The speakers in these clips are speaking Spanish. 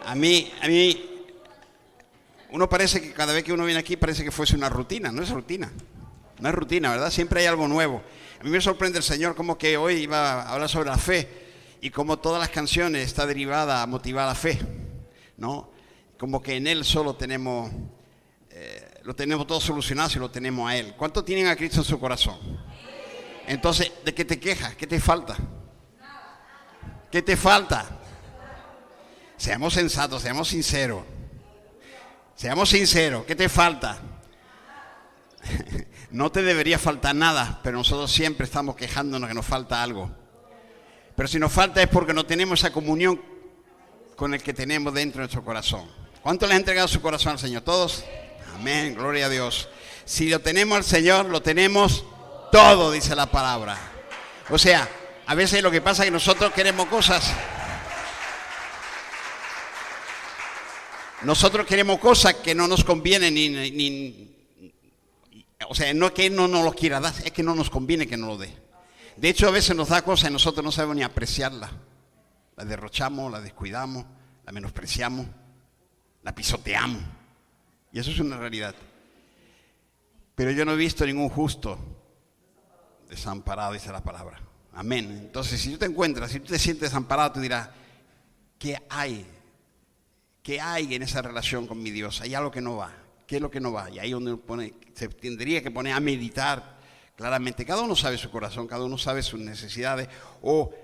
A mí, uno parece que cada vez que uno viene aquí parece que fuese una rutina. No es rutina, no es rutina, ¿verdad? Siempre hay algo nuevo. A mí me sorprende el Señor como que hoy iba a hablar sobre la fe y como todas las canciones está derivada a motivar la fe, ¿no? Como que en Él solo tenemos, lo tenemos todo solucionado si lo tenemos a Él. ¿Cuántos tienen a Cristo en su corazón? Entonces, ¿de qué te quejas? ¿Qué te falta? ¿Qué te falta? Seamos sensatos, seamos sinceros. Seamos sinceros, ¿qué te falta? No te debería faltar nada, pero nosotros siempre estamos quejándonos que nos falta algo. Pero si nos falta es porque no tenemos esa comunión con el que tenemos dentro de nuestro corazón. ¿Cuánto le han entregado su corazón al Señor? ¿Todos? Amén, gloria a Dios. Si lo tenemos al Señor, lo tenemos todo, dice la palabra. O sea, a veces lo que pasa es que nosotros queremos cosas. Nosotros queremos cosas que no nos convienen o sea, no es que Él no nos lo quiera dar, es que no nos conviene que nos lo dé. De hecho, a veces nos da cosas y nosotros no sabemos ni apreciarlas. La derrochamos, la descuidamos, la menospreciamos, la pisoteamos. Y eso es una realidad. Pero yo no he visto ningún justo desamparado, dice la palabra. Amén. Entonces, si tú te encuentras, si tú te sientes desamparado, tú dirás, ¿qué hay? ¿Qué hay en esa relación con mi Dios? Hay algo que no va. ¿Qué es lo que no va? Y ahí donde se tendría que poner a meditar claramente. Cada uno sabe su corazón, cada uno sabe sus necesidades o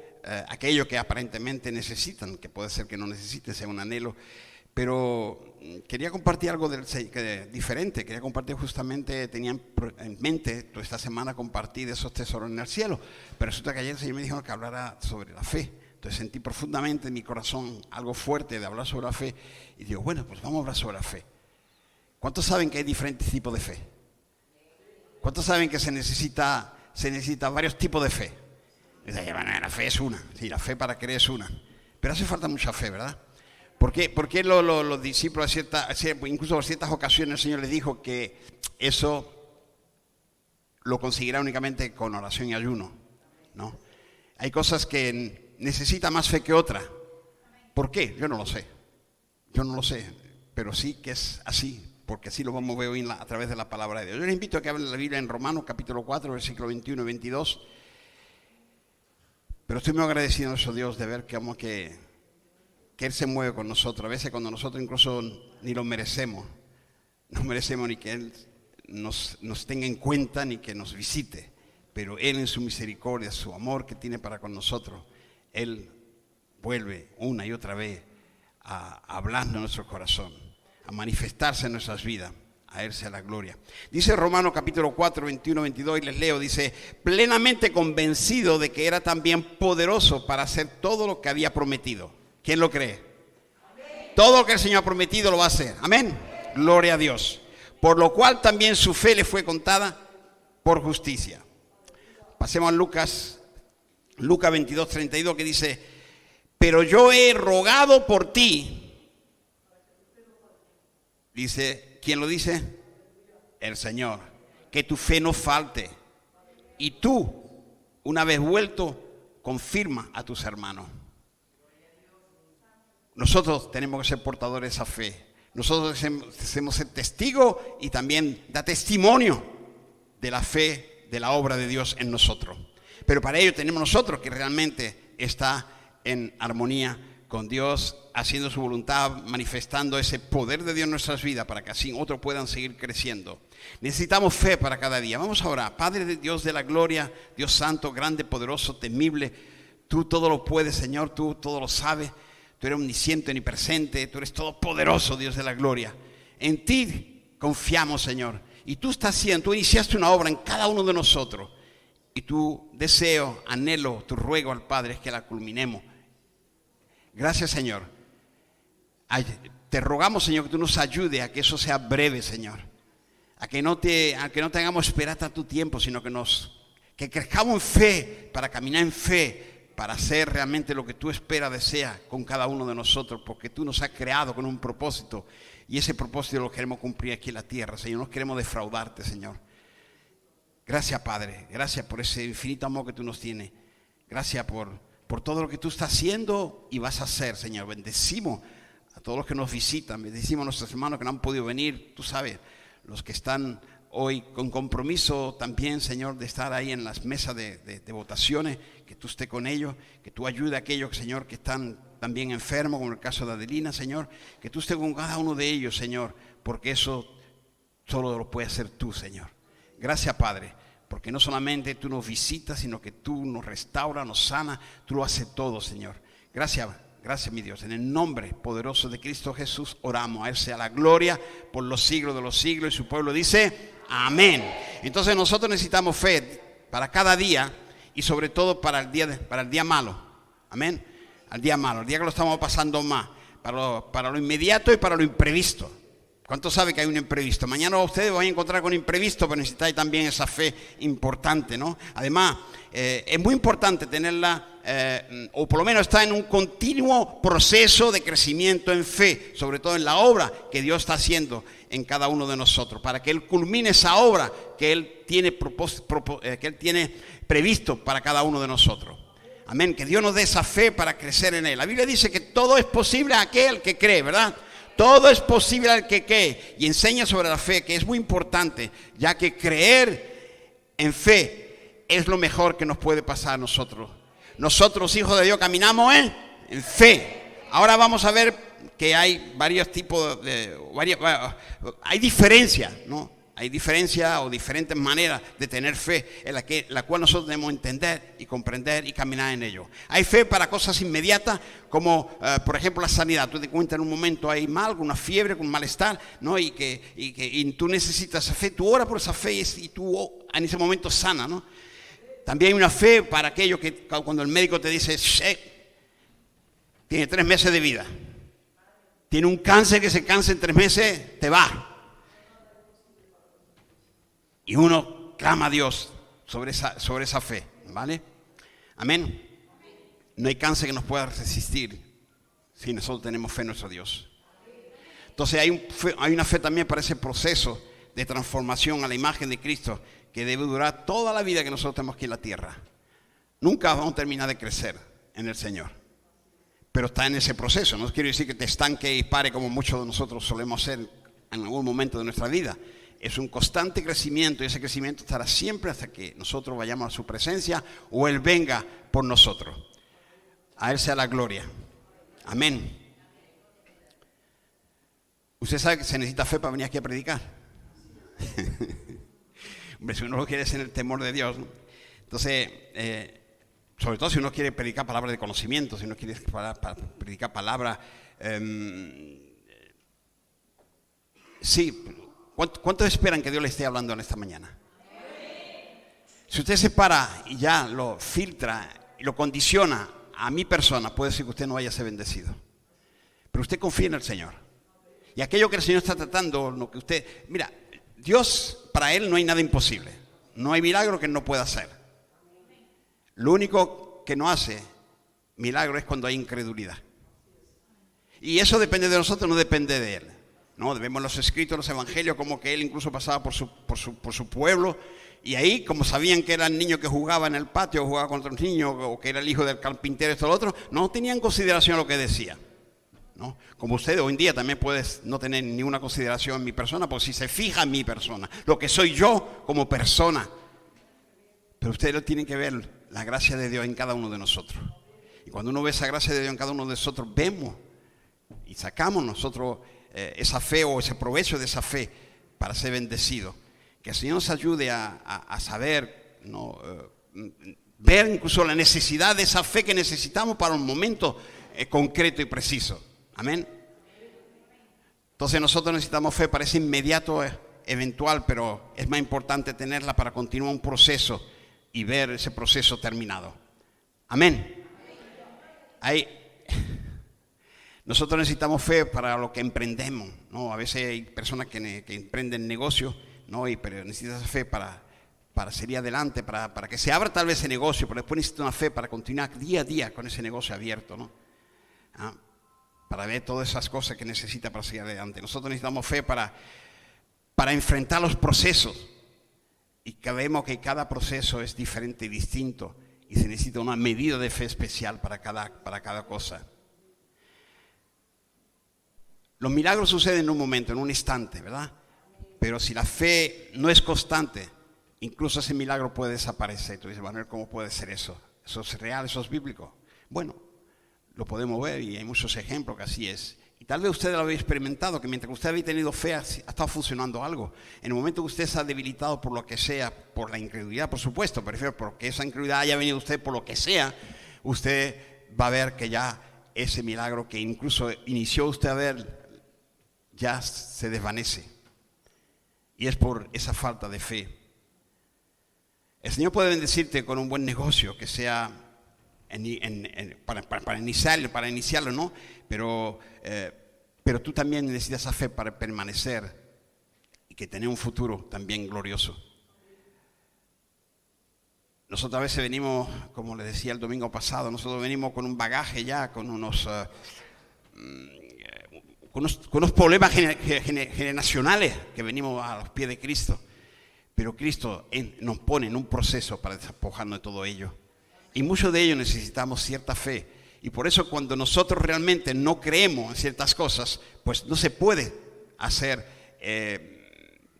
aquello que aparentemente necesitan, que puede ser que no necesiten, sea un anhelo. Pero quería compartir algo diferente. Quería compartir justamente, tenía en mente, esta semana compartí de esos tesoros en el cielo. Pero resulta que ayer el Señor me dijo que hablara sobre la fe. Entonces sentí profundamente en mi corazón algo fuerte de hablar sobre la fe. Y digo, bueno, pues vamos a hablar sobre la fe. ¿Cuántos saben que hay diferentes tipos de fe? ¿Cuántos saben que se necesita varios tipos de fe? Dice, bueno, la fe es una. Sí, la fe para creer es una. Pero hace falta mucha fe, ¿verdad? ¿Por qué los discípulos, incluso en ciertas ocasiones, el Señor les dijo que eso lo conseguirá únicamente con oración y ayuno? ¿No? Hay cosas que necesita más fe que otra. ¿Por qué? Yo no lo sé. Pero sí que es así, porque así lo vamos a ver hoy a través de la palabra de Dios. Yo les invito a que hablen la Biblia en Romanos capítulo 4, versículo 21 y 22. Pero estoy muy agradecido a nuestro Dios de ver que Él se mueve con nosotros. A veces cuando nosotros incluso ni lo merecemos, no merecemos ni que Él nos tenga en cuenta ni que nos visite. Pero Él en su misericordia, su amor que tiene para con nosotros, Él vuelve una y otra vez a hablarnos en nuestro corazón, a manifestarse en nuestras vidas. A Él sea la gloria. Dice Romanos capítulo 4, 21, 22, y les leo, dice, plenamente convencido de que era también poderoso para hacer todo lo que había prometido. ¿Quién lo cree? Amén. Todo lo que el Señor ha prometido lo va a hacer. Amén. Gloria a Dios. Por lo cual también su fe le fue contada por justicia. Pasemos a Lucas 22, 32, que dice, pero yo he rogado por ti. Dice, ¿quién lo dice? El Señor. Que tu fe no falte. Y tú, una vez vuelto, confirma a tus hermanos. Nosotros tenemos que ser portadores de esa fe. Nosotros debemos ser testigos y también da testimonio de la fe, de la obra de Dios en nosotros. Pero para ello tenemos nosotros que realmente está en armonía con Dios, haciendo su voluntad, manifestando ese poder de Dios en nuestras vidas para que así otros puedan seguir creciendo. Necesitamos fe para cada día. Vamos a orar. Padre de Dios de la gloria, Dios santo, grande, poderoso, temible, tú todo lo puedes, Señor, tú todo lo sabes. Tú eres omnisciente, omnipresente, tú eres todopoderoso, Dios de la gloria. En ti confiamos, Señor. Y tú tú iniciaste una obra en cada uno de nosotros. Y tu deseo, anhelo, tu ruego al Padre es que la culminemos. Gracias, Señor. Te rogamos, Señor, que tú nos ayudes a que eso sea breve, Señor. A que no tengamos esperar hasta tu tiempo, sino que crezcamos en fe, para caminar en fe, para hacer realmente lo que tú esperas, deseas con cada uno de nosotros, porque tú nos has creado con un propósito y ese propósito lo queremos cumplir aquí en la tierra, Señor. No queremos defraudarte, Señor. Gracias, Padre. Gracias por ese infinito amor que tú nos tienes. Gracias por por todo lo que tú estás haciendo y vas a hacer, Señor. Bendecimos a todos los que nos visitan, bendecimos a nuestros hermanos que no han podido venir, tú sabes, los que están hoy con compromiso también, Señor, de estar ahí en las mesas de votaciones, que tú estés con ellos, que tú ayudes a aquellos, Señor, que están también enfermos, como en el caso de Adelina, Señor, que tú estés con cada uno de ellos, Señor, porque eso solo lo puedes hacer tú, Señor. Gracias, Padre, porque no solamente tú nos visitas, sino que tú nos restauras, nos sanas, tú lo haces todo, Señor. Gracias, gracias, mi Dios. En el nombre poderoso de Cristo Jesús oramos. A Él sea la gloria por los siglos de los siglos. Y su pueblo dice, amén. Entonces nosotros necesitamos fe para cada día y sobre todo para el día malo. Amén. Al día malo, el día que lo estamos pasando más. Para lo inmediato y para lo imprevisto. ¿Cuántos saben que hay un imprevisto? Mañana ustedes van a encontrar con imprevisto, pero necesitáis también esa fe importante, ¿no? Además, es muy importante tenerla, o por lo menos está en un continuo proceso de crecimiento en fe, sobre todo en la obra que Dios está haciendo en cada uno de nosotros, para que Él culmine esa obra que Él tiene previsto para cada uno de nosotros. Amén, que Dios nos dé esa fe para crecer en Él. La Biblia dice que todo es posible a aquel que cree, ¿verdad? Todo es posible al que cree, y enseña sobre la fe, que es muy importante, ya que creer en fe es lo mejor que nos puede pasar a nosotros. Nosotros, hijos de Dios, caminamos en fe. Ahora vamos a ver que hay varios tipos hay diferencias, ¿no? Hay diferencias o diferentes maneras de tener fe en la cual nosotros debemos entender y comprender y caminar en ello. Hay fe para cosas inmediatas como, por ejemplo, la sanidad. Tú te encuentras en un momento ahí mal, con una fiebre, con un malestar, ¿no? Y tú necesitas esa fe, tú oras por esa fe y tú en ese momento sana, ¿no? También hay una fe para aquello que cuando el médico te dice, tiene 3 meses de vida, tiene un cáncer que ese cáncer en 3 meses te va. Y uno clama a Dios sobre esa fe, ¿vale? Amén. No hay cáncer que nos pueda resistir si nosotros tenemos fe en nuestro Dios. Entonces hay una fe también para ese proceso de transformación a la imagen de Cristo que debe durar toda la vida que nosotros tenemos aquí en la tierra. Nunca vamos a terminar de crecer en el Señor, pero está en ese proceso. No quiero decir que te estanque y pare como muchos de nosotros solemos hacer en algún momento de nuestra vida. Es un constante crecimiento y ese crecimiento estará siempre hasta que nosotros vayamos a su presencia o Él venga por nosotros. A Él sea la gloria. Amén. Usted sabe que se necesita fe para venir aquí a predicar. Hombre, si uno lo quiere es en el temor de Dios, ¿no? Entonces, sobre todo si uno quiere predicar palabras de conocimiento, si uno quiere predicar palabras... sí. ¿Cuántos esperan que Dios le esté hablando en esta mañana? Si usted se para y ya lo filtra y lo condiciona a mi persona, puede ser que usted no vaya a ser bendecido. Pero usted confía en el Señor. Y aquello que el Señor está tratando, lo que usted... Mira, Dios, para Él no hay nada imposible. No hay milagro que Él no pueda hacer. Lo único que no hace milagro es cuando hay incredulidad. Y eso depende de nosotros, no depende de Él. No, vemos los escritos, los evangelios, como que Él incluso pasaba por su pueblo, y ahí, como sabían que era el niño que jugaba en el patio, o jugaba contra un niño, o que era el hijo del carpintero, esto o lo otro, no tenían consideración lo que decía, ¿no? Como usted hoy en día también puede no tener ninguna consideración en mi persona, porque si se fija en mi persona, lo que soy yo como persona, pero ustedes lo tienen que ver, la gracia de Dios en cada uno de nosotros. Y cuando uno ve esa gracia de Dios en cada uno de nosotros, vemos y sacamos nosotros esa fe o ese provecho de esa fe para ser bendecido. Que el Señor nos ayude a saber, ¿no? Ver incluso la necesidad de esa fe que necesitamos para un momento concreto y preciso. Amén. Entonces nosotros necesitamos fe para ese inmediato eventual, pero es más importante tenerla para continuar un proceso y ver ese proceso terminado. Amén. Nosotros necesitamos fe para lo que emprendemos, ¿no? A veces hay personas que emprenden negocios, ¿no? Pero necesitan esa fe para seguir adelante, para que se abra tal vez ese negocio, pero después necesitan una fe para continuar día a día con ese negocio abierto, ¿no? Para ver todas esas cosas que necesita para seguir adelante. Nosotros necesitamos fe para enfrentar los procesos, y que vemos que cada proceso es diferente y distinto, Y se necesita una medida de fe especial para cada cosa. Los milagros suceden en un momento, en un instante, ¿verdad? Pero si la fe no es constante, incluso ese milagro puede desaparecer. Tú dices, Manuel, ¿cómo puede ser eso? ¿Eso es real? ¿Eso es bíblico? Bueno, lo podemos ver y hay muchos ejemplos que así es. Y tal vez usted lo había experimentado, que mientras usted había tenido fe, ha estado funcionando algo. En el momento que usted se ha debilitado por lo que sea, por la incredulidad, por supuesto, prefiero porque esa incredulidad haya venido usted por lo que sea, usted va a ver que ya ese milagro que incluso inició usted a ver, ya se desvanece. Y es por esa falta de fe. El Señor puede bendecirte con un buen negocio, que sea para iniciarlo, ¿no? Pero tú también necesitas esa fe para permanecer y que tener un futuro también glorioso. Nosotros a veces venimos, como les decía el domingo pasado, nosotros venimos con un bagaje ya, con unos problemas generacionales que venimos a los pies de Cristo. Pero Cristo nos pone en un proceso para despojarnos de todo ello. Y muchos de ellos necesitamos cierta fe. Y por eso cuando nosotros realmente no creemos en ciertas cosas, pues no se puede hacer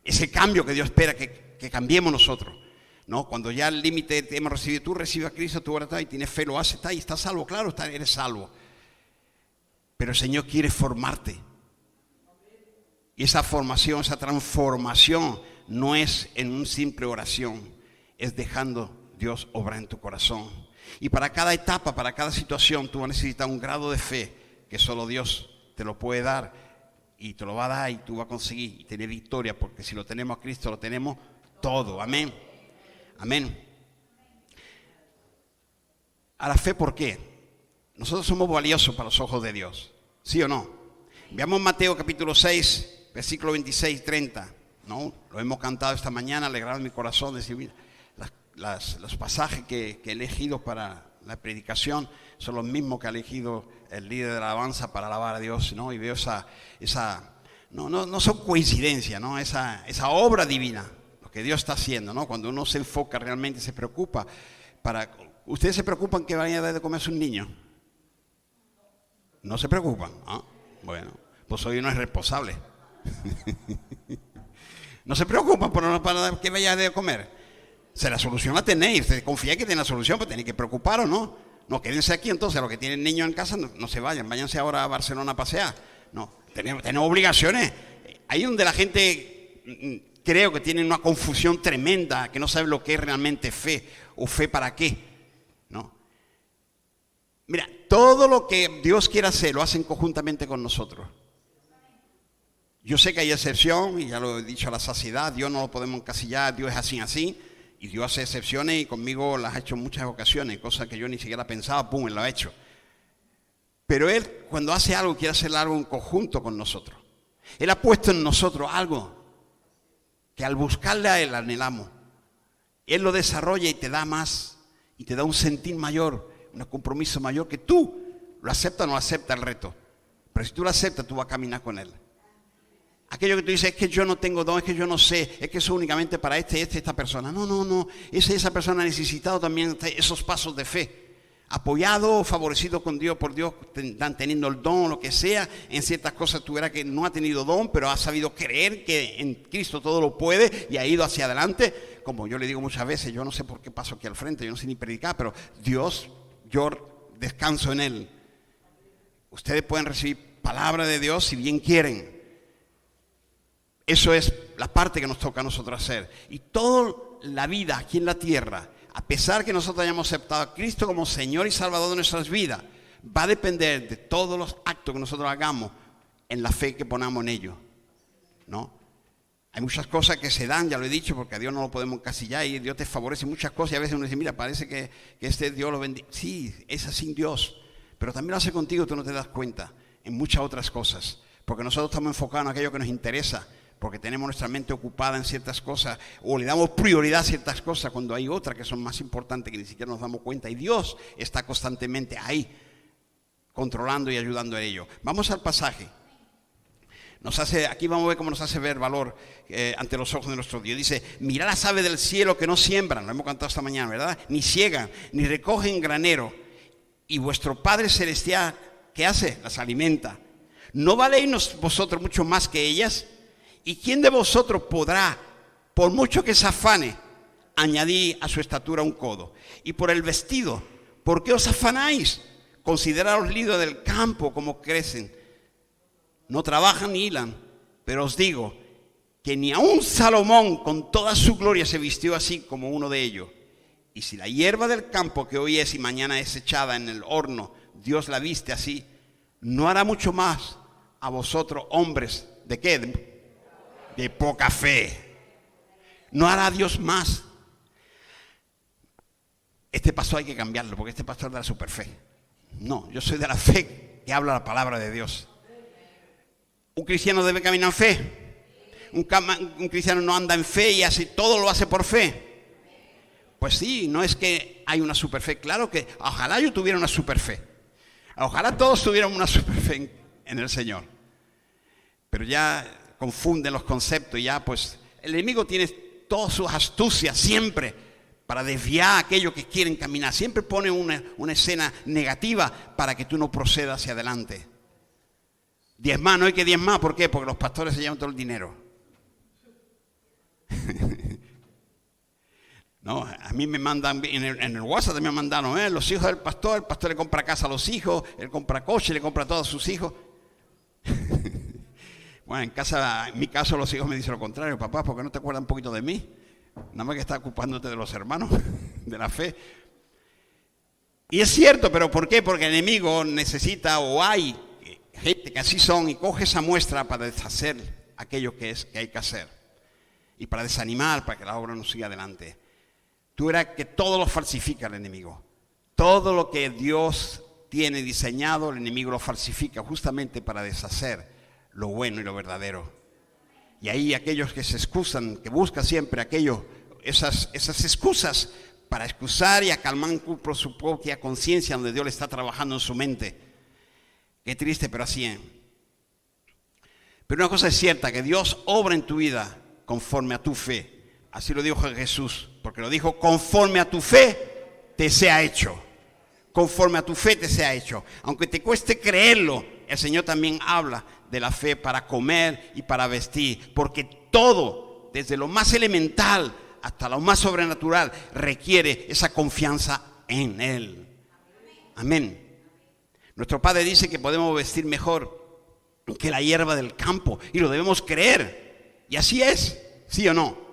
ese cambio que Dios espera que cambiemos nosotros, ¿no? Cuando ya el límite hemos recibido, tú recibes a Cristo, tú ahora estás y tienes fe, lo haces, está y estás salvo, claro, eres salvo. Pero el Señor quiere formarte. Y esa formación, esa transformación no es en una simple oración, es dejando Dios obrar en tu corazón. Y para cada etapa, para cada situación, tú vas a necesitar un grado de fe que solo Dios te lo puede dar y te lo va a dar y tú vas a conseguir y tener victoria, porque si lo tenemos a Cristo, lo tenemos todo. Amén. Amén. A la fe, ¿por qué? Nosotros somos valiosos para los ojos de Dios, ¿sí o no? Veamos Mateo capítulo 6, versículo 26, 30. ¿No? Lo hemos cantado esta mañana, alegrado mi corazón, decir, mira, los pasajes que he elegido para la predicación son los mismos que ha elegido el líder de la alabanza para alabar a Dios, ¿no? Y veo no son coincidencias, ¿no? Esa obra divina, lo que Dios está haciendo, ¿no? Cuando uno se enfoca realmente, se preocupa ¿ustedes se preocupan que vayan a dar de comer a sus niños? ¿No se preocupan? ¿Ah? Bueno, pues hoy uno es responsable. No se preocupan para que vaya a comer. La solución la tenéis. Usted confía que tiene la solución, pero tiene que preocupar o no. No, quédense aquí entonces. Los que tienen niños en casa, no se vayan. Váyanse ahora a Barcelona a pasear. No, tenemos obligaciones. Ahí donde la gente creo que tiene una confusión tremenda, que no sabe lo que es realmente fe o fe para qué. No. Mira, todo lo que Dios quiere hacer lo hacen conjuntamente con nosotros. Yo sé que hay excepción, y ya lo he dicho a la saciedad, Dios no lo podemos encasillar, Dios es así, y Dios hace excepciones y conmigo las ha hecho en muchas ocasiones, cosas que yo ni siquiera pensaba, pum, Él lo ha hecho. Pero Él, cuando hace algo, quiere hacer algo en conjunto con nosotros. Él ha puesto en nosotros algo que al buscarle a Él anhelamos. Él lo desarrolla y te da más, y te da un sentir mayor, un compromiso mayor, que tú lo aceptas o no aceptas el reto. Pero si tú lo aceptas, tú vas a caminar con Él. Aquello que tú dices, es que yo no tengo don, es que yo no sé, es que eso únicamente para esta persona. No. Esa persona ha necesitado también esos pasos de fe. Apoyado, favorecido con Dios, por Dios, teniendo el don, lo que sea. En ciertas cosas tú verás que no ha tenido don, pero ha sabido creer que en Cristo todo lo puede y ha ido hacia adelante. Como yo le digo muchas veces, yo no sé por qué paso aquí al frente, yo no sé ni predicar, pero Dios, yo descanso en Él. Ustedes pueden recibir palabra de Dios si bien quieren. Eso es la parte que nos toca a nosotros hacer. Y toda la vida aquí en la tierra, a pesar que nosotros hayamos aceptado a Cristo como Señor y Salvador de nuestras vidas, va a depender de todos los actos que nosotros hagamos en la fe que ponamos en ellos, ¿no? Hay muchas cosas que se dan, ya lo he dicho, porque a Dios no lo podemos encasillar y Dios te favorece muchas cosas y a veces uno dice, mira, parece que este Dios lo bendice. Sí, es así Dios, pero también lo hace contigo, tú no te das cuenta en muchas otras cosas, porque nosotros estamos enfocados en aquello que nos interesa, porque tenemos nuestra mente ocupada en ciertas cosas o le damos prioridad a ciertas cosas cuando hay otras que son más importantes que ni siquiera nos damos cuenta y Dios está constantemente ahí controlando y ayudando a ello. Vamos al pasaje. Aquí vamos a ver cómo nos hace ver valor ante los ojos de nuestro Dios. Dice, mirad las aves del cielo que no siembran, lo hemos cantado esta mañana, ¿verdad? Ni ciegan, ni recogen granero. Y vuestro Padre Celestial, ¿qué hace? Las alimenta. ¿No valéis vosotros mucho más que ellas? ¿Y quién de vosotros podrá, por mucho que se afane, añadir a su estatura un codo? Y por el vestido, ¿por qué os afanáis? Considerad los lirios del campo como crecen. No trabajan ni hilan, pero os digo que ni aun Salomón con toda su gloria se vistió así como uno de ellos. Y si la hierba del campo que hoy es y mañana es echada en el horno, Dios la viste así, ¿no hará mucho más a vosotros, hombres? ¿De qué? De poca fe. ¿No hará Dios más? Este pastor hay que cambiarlo, porque este pastor es de la superfe. No, yo soy de la fe que habla la palabra de Dios. ¿Un cristiano debe caminar en fe? ¿Un cristiano no anda en fe y todo lo hace por fe? Pues sí, no es que hay una superfe. Claro que ojalá yo tuviera una superfe. Ojalá todos tuvieran una superfe en el Señor. Pero ya confunden los conceptos y ya pues el enemigo tiene todas sus astucias siempre para desviar a aquellos que quieren caminar. Siempre pone una escena negativa para que tú no procedas hacia adelante. Diezmar, no hay que diezmar. ¿Por qué? Porque los pastores se llevan todo el dinero. No, a mí me mandan, en el WhatsApp me mandaron, los hijos del pastor, el pastor le compra casa a los hijos, él compra coche, le compra a todos sus hijos. Bueno, en mi caso los hijos me dicen lo contrario, papá, ¿por qué no te acuerdas un poquito de mí? Nada más que estás ocupándote de los hermanos, de la fe. Y es cierto, pero ¿por qué? Porque el enemigo necesita, o hay gente que así son, y coge esa muestra para deshacer aquello que hay que hacer. Y para desanimar, para que la obra no siga adelante. Tú verás que todo lo falsifica el enemigo. Todo lo que Dios tiene diseñado, el enemigo lo falsifica justamente para deshacer lo bueno y lo verdadero. Y ahí aquellos que se excusan, que buscan siempre esas excusas para excusar y acalmar por su propia conciencia donde Dios le está trabajando en su mente. Qué triste, pero así es. Pero una cosa es cierta, que Dios obra en tu vida conforme a tu fe. Así lo dijo Jesús, porque lo dijo, conforme a tu fe te sea hecho. Conforme a tu fe te sea hecho. Aunque te cueste creerlo, el Señor también habla de la fe para comer y para vestir. Porque todo, desde lo más elemental hasta lo más sobrenatural, requiere esa confianza en Él. Amén. Nuestro Padre dice que podemos vestir mejor que la hierba del campo. Y lo debemos creer. Y así es, ¿sí o no?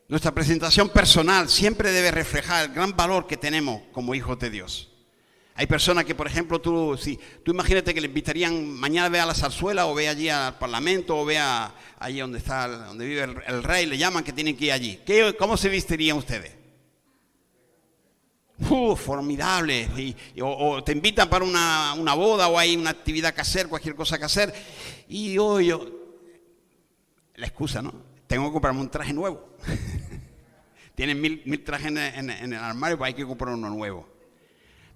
Nuestra presentación personal siempre debe reflejar el gran valor que tenemos como hijos de Dios. Hay personas que, por ejemplo, tú imagínate que le invitarían, mañana ve a la zarzuela o ve allí al Parlamento o ve allí donde vive el rey, le llaman que tienen que ir allí. ¿Cómo se vestirían ustedes? Formidable. O te invitan para una boda o hay una actividad que hacer, cualquier cosa que hacer. Y la excusa, ¿no? Tengo que comprarme un traje nuevo. Tienen mil trajes en el armario, pues hay que comprar uno nuevo.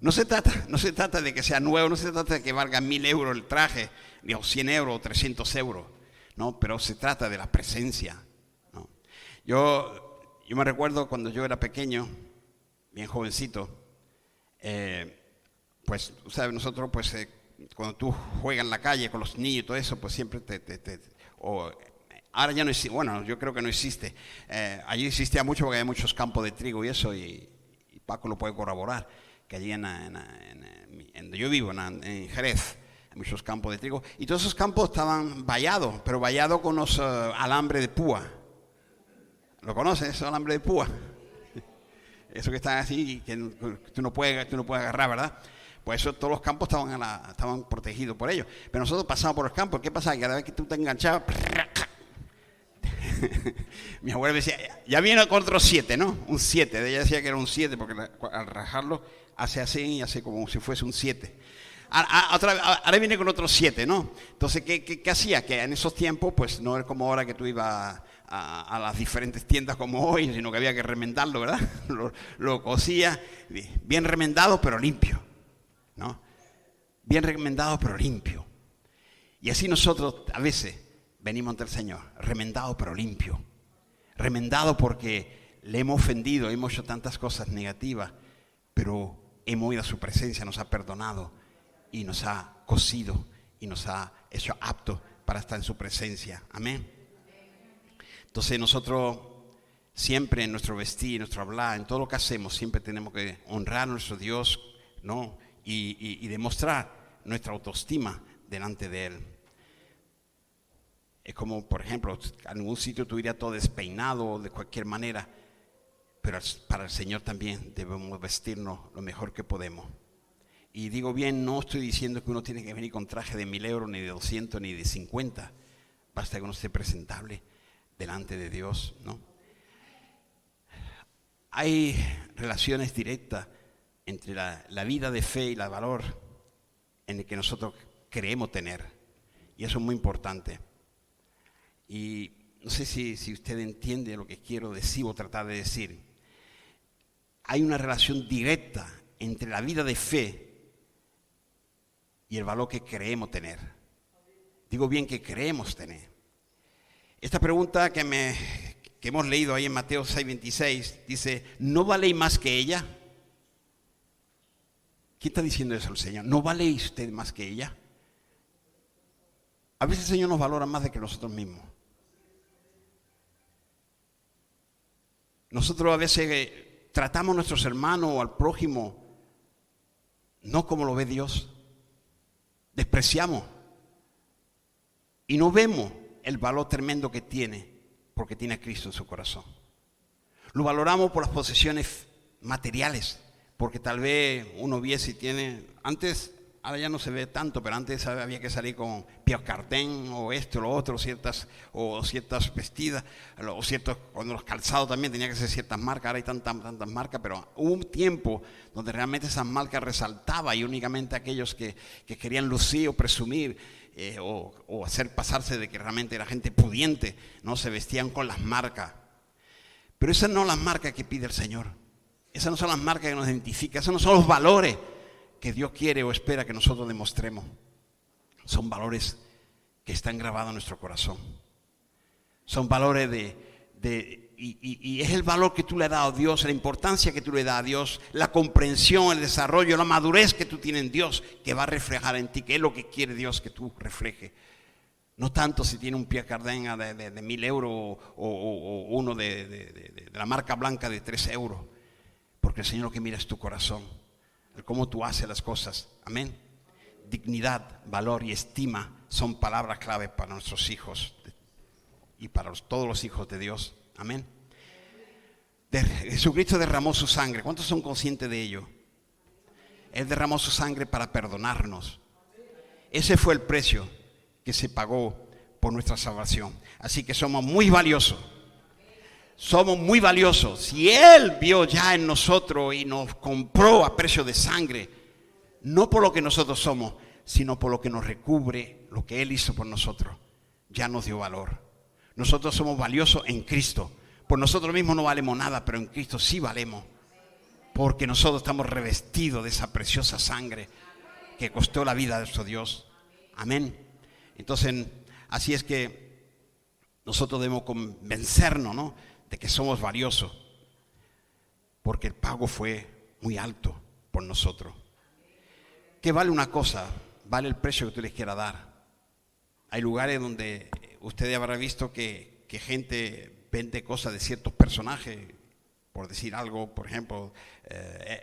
No se trata de que sea nuevo, no se trata de que valga 1.000 euros el traje, o 100 euros o 300 euros. No, pero se trata de la presencia, ¿no? Yo me recuerdo cuando yo era pequeño, bien jovencito, pues, ¿sabes? Nosotros, pues, cuando tú juegas en la calle con los niños y todo eso, pues siempre ahora ya no existe, bueno, yo creo que no existe. Allí existía mucho porque hay muchos campos de trigo y eso, y Paco lo puede corroborar, que allí donde yo vivo, en Jerez, hay muchos campos de trigo. Y todos esos campos estaban vallados, pero vallados con los alambres de púa. ¿Lo conoces, ese alambre de púa? Eso que están así, que tú no puedes agarrar, ¿verdad? Pues eso, todos los campos estaban protegidos por ellos. Pero nosotros pasamos por los campos. ¿Qué pasa? Que cada vez que tú te enganchabas, mi abuela decía, ya viene con otro 7, ¿no? Un 7. Ella decía que era un 7 porque al rajarlo hace así y hace como si fuese un 7. Ahora viene con otro 7, ¿no? Entonces, ¿qué hacía? Que en esos tiempos, pues no era como ahora que tú ibas a las diferentes tiendas como hoy, sino que había que remendarlo, ¿verdad? Lo cosía, bien remendado pero limpio, ¿no? Bien remendado pero limpio. Y así nosotros a veces venimos ante el Señor, remendado pero limpio. Remendado porque le hemos ofendido, hemos hecho tantas cosas negativas, pero hemos ido a su presencia, nos ha perdonado y nos ha cosido y nos ha hecho aptos para estar en su presencia. Amén. Entonces nosotros siempre en nuestro vestir, en nuestro hablar, en todo lo que hacemos, siempre tenemos que honrar a nuestro Dios, ¿no? Y demostrar nuestra autoestima delante de Él. Es como, por ejemplo, en algún sitio tú irías todo despeinado de cualquier manera, pero para el Señor también debemos vestirnos lo mejor que podemos. Y digo bien, no estoy diciendo que uno tiene que venir con traje de 1,000 euros, ni de 200, ni de 50. Basta que uno esté presentable delante de Dios, ¿no? Hay relaciones directas entre la vida de fe y la valor en el que nosotros creemos tener. Y eso es muy importante. Y no sé si usted entiende lo que quiero decir o tratar de decir. Hay una relación directa entre la vida de fe y el valor que creemos tener. Digo bien que creemos tener. Esta pregunta que hemos leído ahí en Mateo 6:26 dice, ¿no valéis más que ella? ¿Quién está diciendo eso el Señor? ¿No valéis usted más que ella? A veces el Señor nos valora más de que nosotros mismos. Nosotros a veces tratamos a nuestros hermanos o al prójimo no como lo ve Dios. Despreciamos y no vemos el valor tremendo que tiene porque tiene a Cristo en su corazón. Lo valoramos por las posesiones materiales, porque tal vez uno viese y tiene, antes, ahora ya no se ve tanto, pero antes había que salir con Pierre Cardin o esto o lo otro, ciertas vestidas, o ciertos, cuando los calzados también tenía que ser ciertas marcas, ahora hay tantas marcas, pero hubo un tiempo donde realmente esas marcas resaltaban y únicamente aquellos que querían lucir o presumir o hacer pasarse de que realmente era gente pudiente, no se vestían con las marcas. Pero esas no son las marcas que pide el Señor, esas no son las marcas que nos identifican, esos no son los valores que Dios quiere o espera que nosotros demostremos. Son valores que están grabados en nuestro corazón. Son valores y es el valor que tú le has dado a Dios, la importancia que tú le das a Dios, la comprensión, el desarrollo, la madurez que tú tienes en Dios, que va a reflejar en ti, que es lo que quiere Dios que tú reflejes. No tanto si tiene un Pierre Cardin de 1,000 euros o uno de la marca blanca de 3 euros, porque el Señor lo que mira es tu corazón, el cómo tú haces las cosas. Amén. Dignidad, valor y estima son palabras clave para nuestros hijos y para todos los hijos de Dios. Amén. Jesucristo derramó su sangre. ¿Cuántos son conscientes de ello? Él derramó su sangre para perdonarnos. Ese fue el precio que se pagó por nuestra salvación. Así que somos muy valiosos. Somos muy valiosos. Si Él vio ya en nosotros y nos compró a precio de sangre, no por lo que nosotros somos, sino por lo que nos recubre, lo que Él hizo por nosotros, ya nos dio valor. Nosotros somos valiosos en Cristo. Por nosotros mismos no valemos nada, pero en Cristo sí valemos. Porque nosotros estamos revestidos de esa preciosa sangre que costó la vida de nuestro Dios. Amén. Entonces, así es que nosotros debemos convencernos, ¿no?, de que somos valiosos, porque el pago fue muy alto por nosotros. ¿Qué vale una cosa? Vale el precio que tú les quieras dar. Hay lugares donde usted habrá visto que gente vende cosas de ciertos personajes, por decir algo, por ejemplo,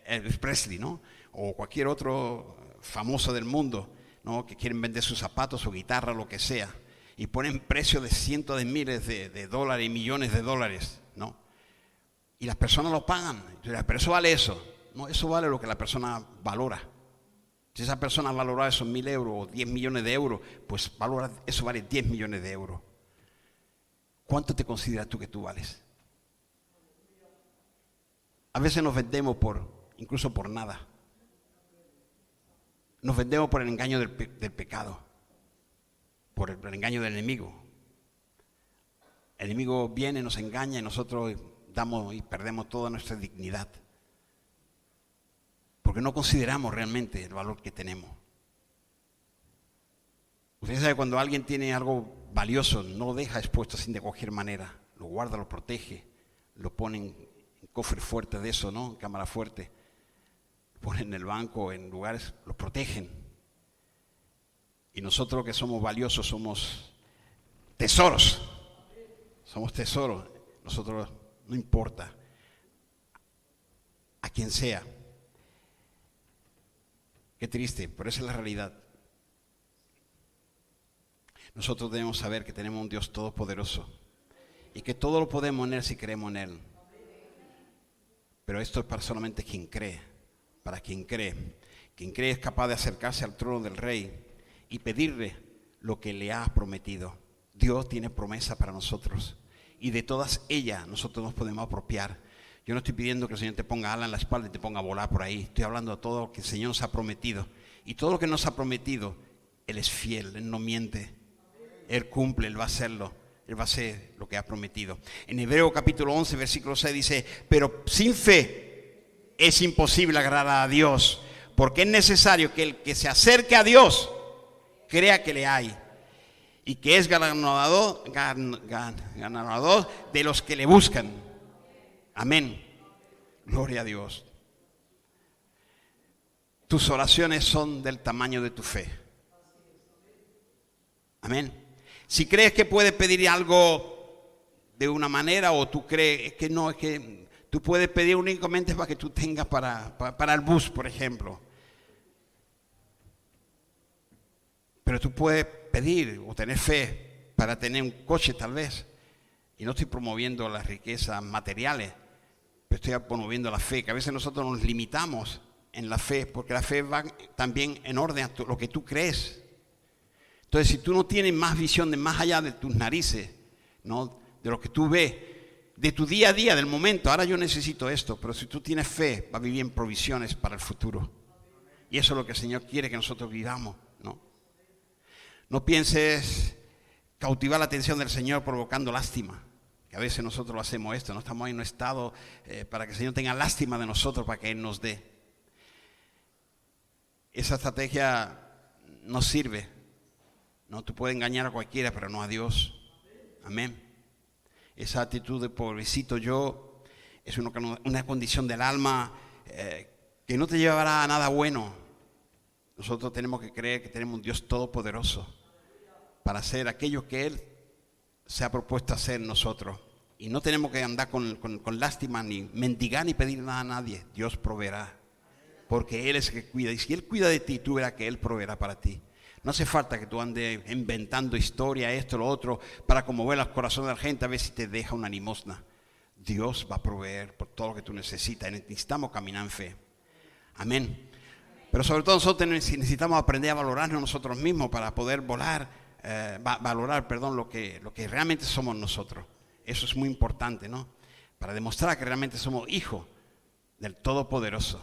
Elvis Presley, ¿no?, o cualquier otro famoso del mundo, ¿no?, que quieren vender sus zapatos, su guitarra, lo que sea, y ponen precios de cientos de miles de dólares y millones de dólares, ¿no? Y las personas lo pagan. Pero eso vale eso. No, eso vale lo que la persona valora. Si esa persona valora esos 1,000 euros o 10 millones de euros, pues eso vale 10 millones de euros. ¿Cuánto te consideras tú que tú vales? A veces nos vendemos incluso por nada. Nos vendemos por el engaño del pecado, por el engaño del enemigo. El enemigo viene, nos engaña y nosotros damos y perdemos toda nuestra dignidad, porque no consideramos realmente el valor que tenemos. Usted sabe, cuando alguien tiene algo valioso, no lo deja expuesto así de cualquier manera. Lo guarda, lo protege, lo pone en cofres fuertes de eso, ¿no? En cámara fuerte. Lo pone en el banco, en lugares, lo protegen. Y nosotros que somos valiosos somos tesoros. Somos tesoros. Nosotros, no importa a quien sea. Qué triste, pero esa es la realidad. Nosotros debemos saber que tenemos un Dios todopoderoso y que todo lo podemos en Él si creemos en Él. Pero esto es para solamente quien cree, para quien cree. Quien cree es capaz de acercarse al trono del Rey y pedirle lo que le ha prometido. Dios tiene promesa para nosotros y de todas ellas nosotros nos podemos apropiar. Yo no estoy pidiendo que el Señor te ponga alas en la espalda y te ponga a volar por ahí. Estoy hablando de todo lo que el Señor nos ha prometido. Y todo lo que nos ha prometido, Él es fiel, Él no miente. Él cumple, Él va a hacerlo. Él va a hacer lo que ha prometido. En Hebreo capítulo 11, versículo 6 dice: pero sin fe es imposible agradar a Dios, porque es necesario que el que se acerque a Dios crea que le hay y que es galardonador de los que le buscan. Amén. Gloria a Dios. Tus oraciones son del tamaño de tu fe. Amén. Si crees que puedes pedir algo de una manera, o tú crees que no, es que tú puedes pedir únicamente para que tú tengas para el bus, por ejemplo. Pero tú puedes pedir o tener fe para tener un coche tal vez. Y no estoy promoviendo las riquezas materiales, pero estoy promoviendo la fe, que a veces nosotros nos limitamos en la fe, porque la fe va también en orden a lo que tú crees. Entonces, si tú no tienes más visión de más allá de tus narices, ¿no? De lo que tú ves, de tu día a día, del momento, ahora yo necesito esto, pero si tú tienes fe, vas a vivir en provisiones para el futuro. Y eso es lo que el Señor quiere que nosotros vivamos, ¿no? No pienses cautivar la atención del Señor provocando lástima, que a veces nosotros lo hacemos esto, no estamos en un estado para que el Señor tenga lástima de nosotros, para que Él nos dé. Esa estrategia no sirve. No, tú puedes engañar a cualquiera, pero no a Dios. Amén. Esa actitud de pobrecito yo es una condición del alma que no te llevará a nada bueno. Nosotros tenemos que creer que tenemos un Dios todopoderoso para hacer aquello que Él se ha propuesto hacer en nosotros. Y no tenemos que andar con lástima, ni mendigar, ni pedir nada a nadie. Dios proveerá, porque Él es el que cuida. Y si Él cuida de ti, tú verás que Él proveerá para ti. No hace falta que tú andes inventando historia, esto, lo otro, para conmover los corazones de la gente, a ver si te deja una limosna. Dios va a proveer por todo lo que tú necesitas. Necesitamos caminar en fe. Amén. Pero sobre todo nosotros necesitamos aprender a valorarnos nosotros mismos para poder valorar lo que realmente somos nosotros. Eso es muy importante, ¿no? Para demostrar que realmente somos hijos del Todopoderoso.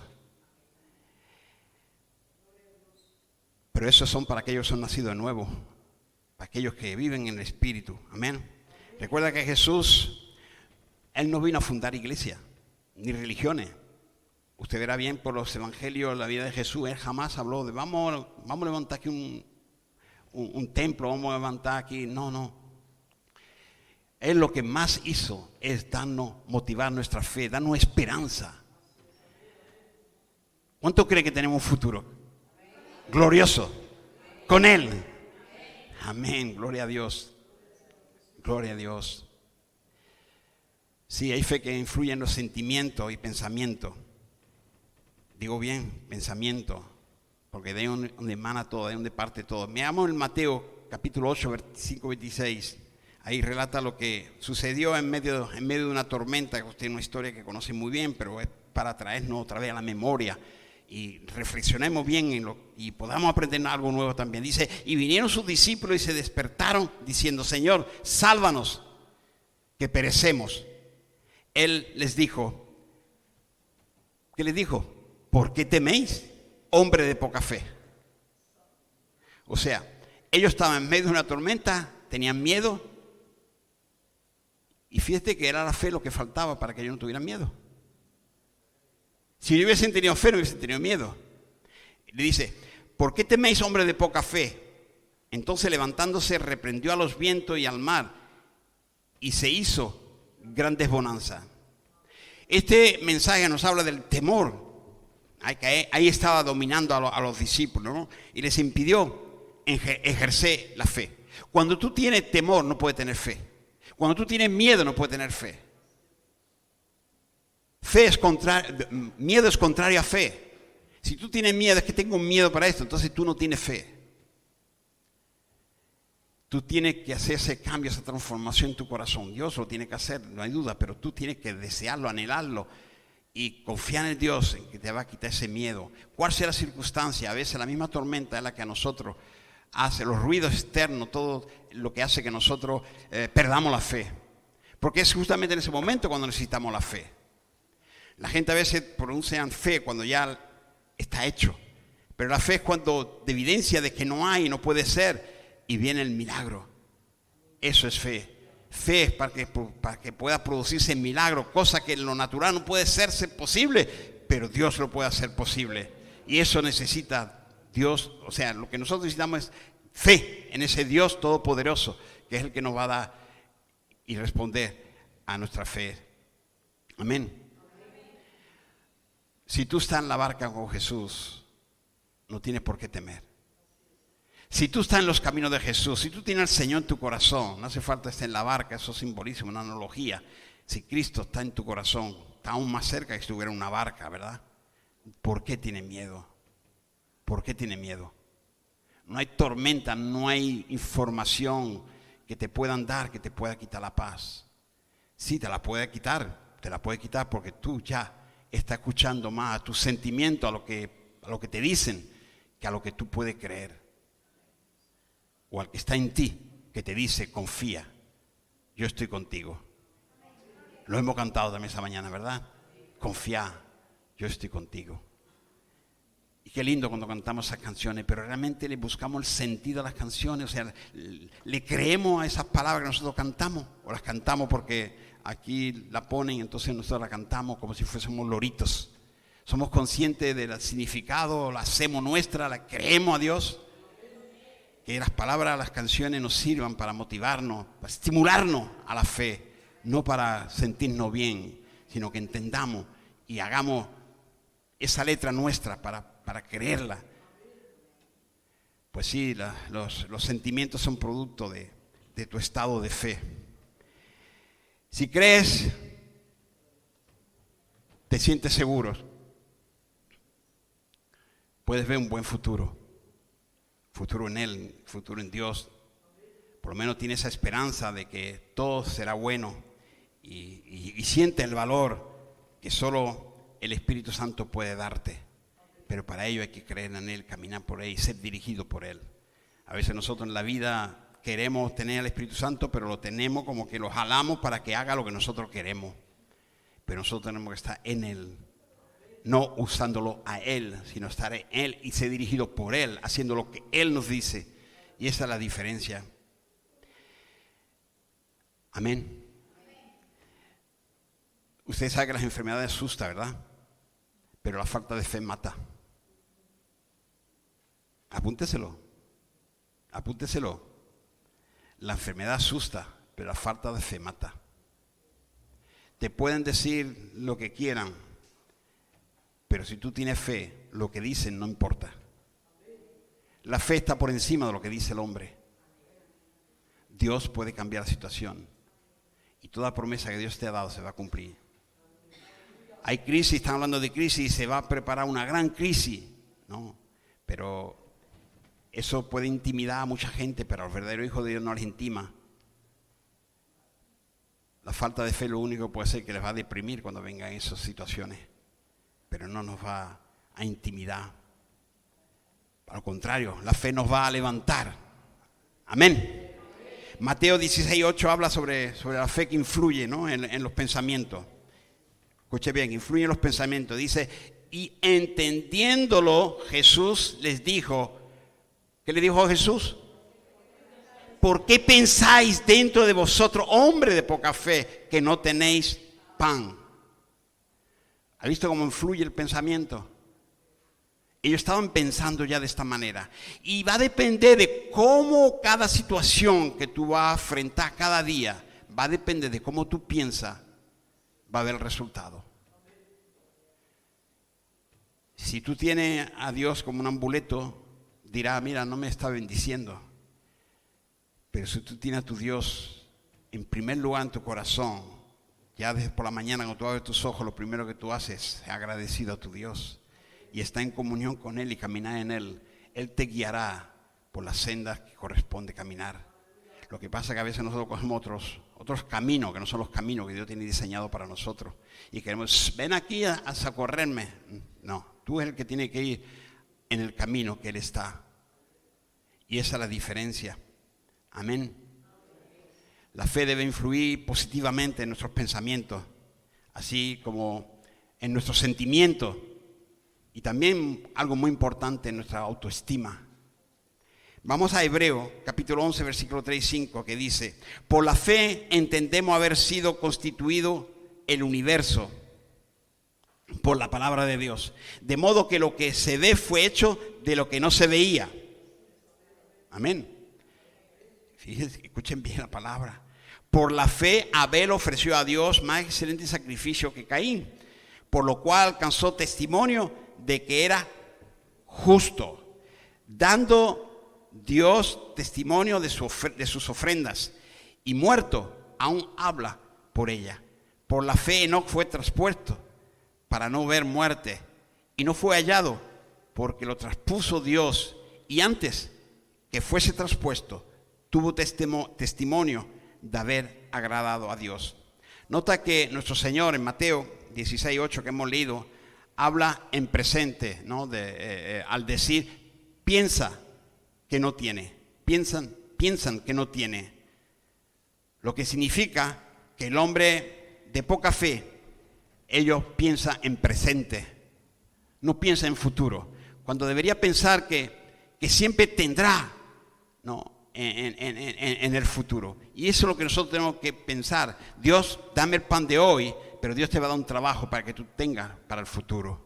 Pero esos son para aquellos que son nacidos de nuevo, para aquellos que viven en el Espíritu. Amén. Recuerda que Jesús, Él no vino a fundar iglesia, ni religiones. Usted verá bien por los evangelios la vida de Jesús. Él jamás habló de vamos a levantar aquí un templo, vamos a levantar aquí. No. Él lo que más hizo es motivar nuestra fe, darnos esperanza. ¿Cuánto cree que tenemos un futuro glorioso con Él? Amén, gloria a Dios. Gloria a Dios. Sí, hay fe que influye en los sentimientos y pensamientos. Digo bien, pensamiento, porque de ahí donde emana todo, de ahí donde parte todo. Miramos en Mateo capítulo 8, versículo 26. Ahí relata lo que sucedió en medio de una tormenta, que usted es una historia que conoce muy bien, pero es para traernos otra vez a la memoria y reflexionemos bien y podamos aprender algo nuevo también. Dice, y vinieron sus discípulos y se despertaron diciendo: Señor, sálvanos, que perecemos. Él les dijo, ¿qué les dijo? ¿Por qué teméis, hombre de poca fe? O sea, ellos estaban en medio de una tormenta, tenían miedo, y fíjate que era la fe lo que faltaba para que ellos no tuvieran miedo. Si no hubiesen tenido fe, no hubiesen tenido miedo. Le dice, ¿por qué teméis, hombre de poca fe? Entonces levantándose reprendió a los vientos y al mar y se hizo grandes bonanzas. Este mensaje nos habla del temor. Ahí estaba dominando a los discípulos, ¿no? Y les impidió ejercer la fe. Cuando tú tienes temor no puedes tener fe. Cuando tú tienes miedo no puedes tener fe. Miedo es contrario a fe. Si tú tienes miedo, es que tengo miedo para esto, entonces tú no tienes fe. Tú tienes que hacer ese cambio, esa transformación en tu corazón. Dios lo tiene que hacer, no hay duda, pero tú tienes que desearlo, anhelarlo y confiar en Dios, en que te va a quitar ese miedo. ¿Cuál sea la circunstancia? A veces la misma tormenta es la que a nosotros hace, los ruidos externos, todo lo que hace que nosotros perdamos la fe. Porque es justamente en ese momento cuando necesitamos la fe. La gente a veces pronuncia fe cuando ya está hecho. Pero la fe es cuando de evidencia de que no hay, no puede ser, y viene el milagro. Eso es fe. Fe es para que pueda producirse el milagro, cosa que en lo natural no puede ser posible, pero Dios lo puede hacer posible. Y eso necesita Dios, o sea, lo que nosotros necesitamos es fe en ese Dios todopoderoso, que es el que nos va a dar y responder a nuestra fe. Amén. Si tú estás en la barca con Jesús, no tienes por qué temer. Si tú estás en los caminos de Jesús, si tú tienes al Señor en tu corazón, no hace falta estar en la barca, eso es simbolismo, una analogía. Si Cristo está en tu corazón, está aún más cerca que si estuviera en una barca, ¿verdad? ¿Por qué tiene miedo? ¿Por qué tiene miedo? No hay tormenta, no hay información que te puedan dar que te pueda quitar la paz. Sí, te la puede quitar porque tú ya estás escuchando más a tus sentimientos, a lo que te dicen, que a lo que tú puedes creer. O al que está en ti, que te dice, confía, yo estoy contigo. Lo hemos cantado también esa mañana, ¿verdad? Confía, yo estoy contigo. Y qué lindo cuando cantamos esas canciones, pero realmente le buscamos el sentido a las canciones, o sea, le creemos a esas palabras que nosotros cantamos, o las cantamos porque aquí la ponen, entonces nosotros la cantamos como si fuésemos loritos. Somos conscientes del significado, la hacemos nuestra, la creemos a Dios. Que las palabras, las canciones nos sirvan para motivarnos, para estimularnos a la fe, no para sentirnos bien, sino que entendamos y hagamos esa letra nuestra para creerla. Pues sí, los sentimientos son producto de tu estado de fe. Si crees, te sientes seguro, puedes ver un buen futuro. Futuro en Él, futuro en Dios. Por lo menos tiene esa esperanza de que todo será bueno y siente el valor que solo el Espíritu Santo puede darte. Pero para ello hay que creer en Él, caminar por Él y ser dirigido por Él. A veces nosotros en la vida queremos tener al Espíritu Santo, pero lo tenemos como que lo jalamos para que haga lo que nosotros queremos. Pero nosotros tenemos que estar en Él. No usándolo a Él, sino estar en Él y ser dirigido por Él, haciendo lo que Él nos dice. Y esa es la diferencia. Amén. Usted sabe que las enfermedades asustan, ¿verdad? Pero la falta de fe mata. Apúnteselo. La enfermedad asusta, pero la falta de fe mata. Te pueden decir lo que quieran, pero si tú tienes fe, lo que dicen no importa. La fe está por encima de lo que dice el hombre. Dios puede cambiar la situación. Y toda promesa que Dios te ha dado se va a cumplir. Hay crisis, están hablando de crisis, se va a preparar una gran crisis. No, pero eso puede intimidar a mucha gente, pero al verdadero Hijo de Dios no les intima. La falta de fe lo único que puede ser que les va a deprimir cuando vengan esas situaciones. Pero no nos va a intimidar. Al contrario, la fe nos va a levantar. Amén. Mateo 16:8 habla sobre la fe que influye, ¿no? en los pensamientos. Escuche bien, influye en los pensamientos. Dice, y entendiéndolo, Jesús les dijo, ¿qué le dijo Jesús? ¿Por qué pensáis dentro de vosotros, hombre de poca fe, que no tenéis pan? ¿Ha visto cómo influye el pensamiento? Ellos estaban pensando ya de esta manera. Y va a depender de cómo cada situación que tú vas a enfrentar cada día, va a depender de cómo tú piensas, va a haber el resultado. Si tú tienes a Dios como un amuleto, dirá, mira, no me está bendiciendo. Pero si tú tienes a tu Dios en primer lugar en tu corazón, ya desde por la mañana cuando tú abres tus ojos, lo primero que tú haces es agradecido a tu Dios y está en comunión con Él y caminar en Él. Él te guiará por las sendas que corresponde caminar. Lo que pasa es que a veces nosotros cogemos otros caminos que no son los caminos que Dios tiene diseñado para nosotros y queremos, ven aquí a socorrerme. No, tú eres el que tiene que ir en el camino que Él está. Y esa es la diferencia. Amén. La fe debe influir positivamente en nuestros pensamientos, así como en nuestros sentimientos y también algo muy importante en nuestra autoestima. Vamos a Hebreos, capítulo 11, versículo 3 y 5, que dice, por la fe entendemos haber sido constituido el universo por la palabra de Dios, de modo que lo que se ve fue hecho de lo que no se veía. Amén. Fíjense, escuchen bien la palabra. Por la fe Abel ofreció a Dios más excelente sacrificio que Caín, por lo cual alcanzó testimonio de que era justo, dando Dios testimonio de sus ofrendas, y muerto aún habla por ella. Por la fe Enoc fue traspuesto para no ver muerte, y no fue hallado porque lo traspuso Dios, y antes que fuese traspuesto tuvo testimonio de haber agradado a Dios. Nota que nuestro Señor en Mateo 16:8 que hemos leído habla en presente, ¿no? Al decir piensa que no tiene, piensan que no tiene, lo que significa que el hombre de poca fe, ellos piensan en presente, no piensa en futuro, cuando debería pensar que siempre tendrá, ¿no?, en el futuro. Y eso es lo que nosotros tenemos que pensar. Dios, dame el pan de hoy, pero Dios te va a dar un trabajo para que tú tengas para el futuro.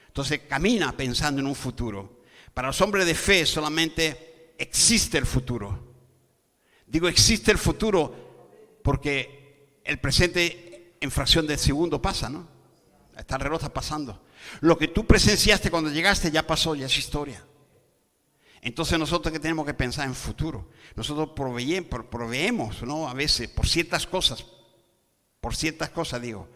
Entonces camina pensando en un futuro. Para los hombres de fe solamente existe el futuro. Digo existe el futuro porque el presente en fracción de segundo pasa, ¿no? El reloj está pasando. Lo que tú presenciaste cuando llegaste ya pasó, ya es historia. Entonces nosotros que tenemos que pensar en futuro. Nosotros proveemos, ¿no?, a veces por ciertas cosas digo,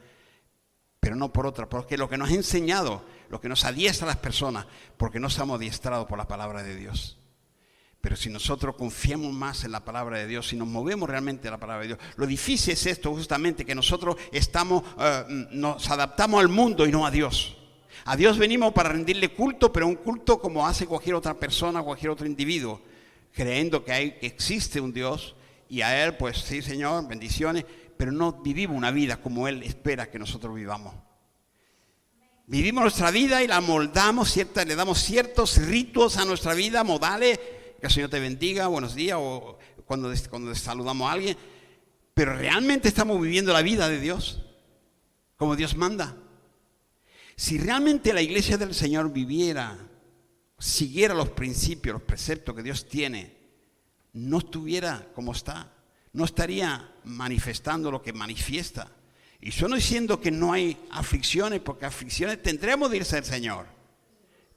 pero no por otras, porque lo que nos ha enseñado, lo que nos adiestra a las personas, porque no estamos adiestrados por la palabra de Dios. Pero si nosotros confiamos más en la palabra de Dios, si nos movemos realmente a la palabra de Dios, lo difícil es esto justamente, que nosotros nos adaptamos al mundo y no a Dios. A Dios venimos para rendirle culto, pero un culto como hace cualquier otra persona, cualquier otro individuo, creyendo que existe un Dios y a Él, pues sí, Señor, bendiciones, pero no vivimos una vida como Él espera que nosotros vivamos. Vivimos nuestra vida y la moldamos, le damos ciertos ritos a nuestra vida, modales, que el Señor te bendiga, buenos días, o cuando saludamos a alguien, pero realmente estamos viviendo la vida de Dios, como Dios manda. Si realmente la iglesia del Señor siguiera los principios, los preceptos que Dios tiene, no estuviera como está, no estaría manifestando lo que manifiesta. Y yo no diciendo que no hay aflicciones, porque aflicciones tendremos de irse al Señor,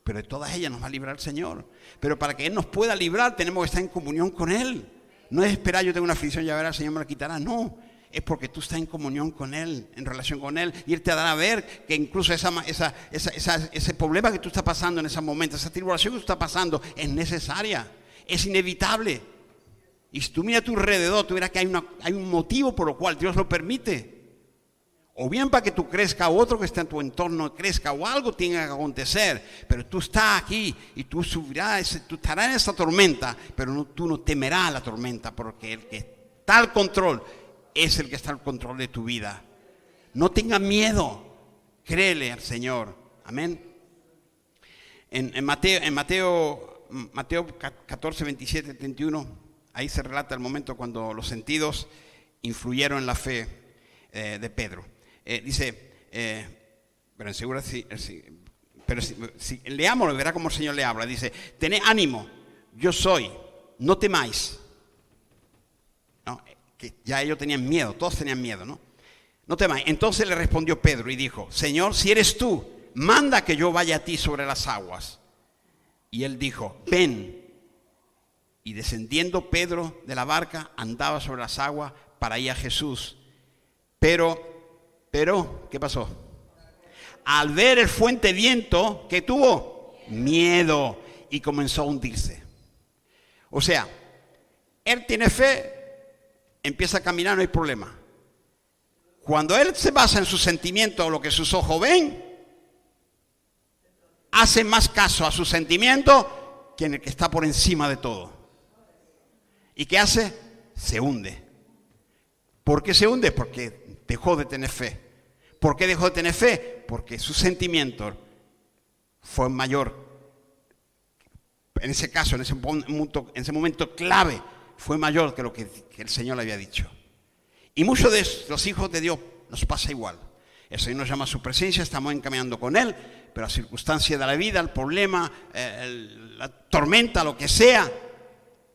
pero de todas ellas nos va a librar el Señor. Pero para que Él nos pueda librar tenemos que estar en comunión con Él. No es esperar, yo tengo una aflicción, ya verá, el Señor me la quitará, no. Es porque tú estás en comunión con Él, en relación con Él, y Él te dará a ver que incluso ese problema que tú estás pasando en ese momento, esa tribulación que tú estás pasando, es necesaria, es inevitable. Y si tú miras a tu alrededor, tú verás que hay un motivo por el cual Dios lo permite. O bien para que tú crezcas, o otro que está en tu entorno crezca, o algo tenga que acontecer, pero tú estás aquí y tú estarás en esa tormenta, pero tú no temerás la tormenta, porque el que está al control es el que está al control de tu vida. No tengas miedo, créele al Señor. Amén. En Mateo 14, 27, 31, ahí se relata el momento cuando los sentidos influyeron en la fe de Pedro. Dice, pero en segura, pero si leámoslo, verá cómo el Señor le habla. Dice, tened ánimo, yo soy, no temáis. ¿No? Que ya ellos tenían miedo, todos tenían miedo, ¿no? No temáis. Entonces le respondió Pedro y dijo, Señor, si eres tú, manda que yo vaya a ti sobre las aguas. Y él dijo, ven. Y descendiendo Pedro de la barca, andaba sobre las aguas para ir a Jesús. Pero, ¿qué pasó? Al ver el fuerte viento, ¿qué tuvo? Miedo, y comenzó a hundirse. O sea, él tiene fe, empieza a caminar, no hay problema. Cuando él se basa en sus sentimientos o lo que sus ojos ven, hace más caso a sus sentimientos que en el que está por encima de todo. ¿Y qué hace? Se hunde. ¿Por qué se hunde? Porque dejó de tener fe. ¿Por qué dejó de tener fe? Porque su sentimiento fue mayor. En ese caso, en ese momento clave, fue mayor que lo que el Señor le había dicho. Y muchos de los hijos de Dios nos pasa igual. El Señor nos llama a su presencia, estamos encaminando con Él, pero las circunstancias de la vida, el problema, la tormenta, lo que sea,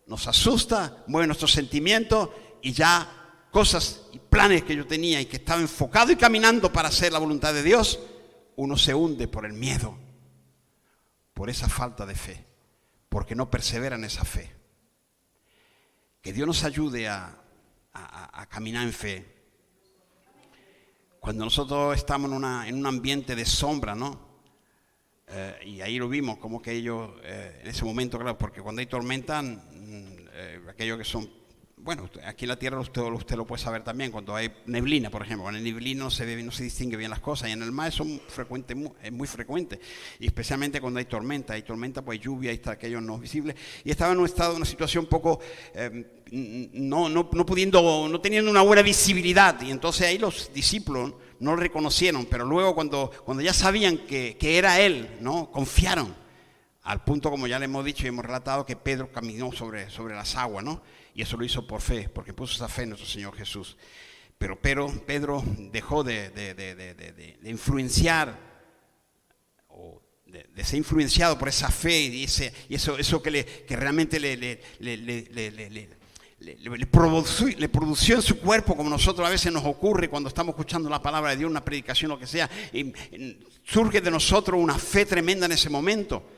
nos asusta, mueve nuestros sentimientos y ya cosas y planes que yo tenía y que estaba enfocado y caminando para hacer la voluntad de Dios, uno se hunde por el miedo, por esa falta de fe, porque no persevera en esa fe. Que Dios nos ayude a caminar en fe. Cuando nosotros estamos en un ambiente de sombra, ¿no? Y ahí lo vimos, como que ellos, en ese momento, claro, porque cuando hay tormenta, aquellos que son, bueno, aquí en la tierra usted lo puede saber también, cuando hay neblina, por ejemplo, cuando hay neblina no se distingue bien las cosas, y en el mar eso es muy frecuente, y especialmente cuando hay tormenta, pues hay lluvia, y está aquello no visible, y estaba en una situación un poco, no teniendo una buena visibilidad, y entonces ahí los discípulos no lo reconocieron, pero luego cuando ya sabían que era él, ¿no? Confiaron, al punto, como ya le hemos dicho y hemos relatado, que Pedro caminó sobre las aguas, ¿no? Y eso lo hizo por fe, porque puso esa fe en nuestro Señor Jesús. Pero Pedro dejó de influenciar, o de ser influenciado por esa fe y eso que realmente le produció en su cuerpo, como nosotros a veces nos ocurre cuando estamos escuchando la palabra de Dios, una predicación, lo que sea, y surge de nosotros una fe tremenda en ese momento.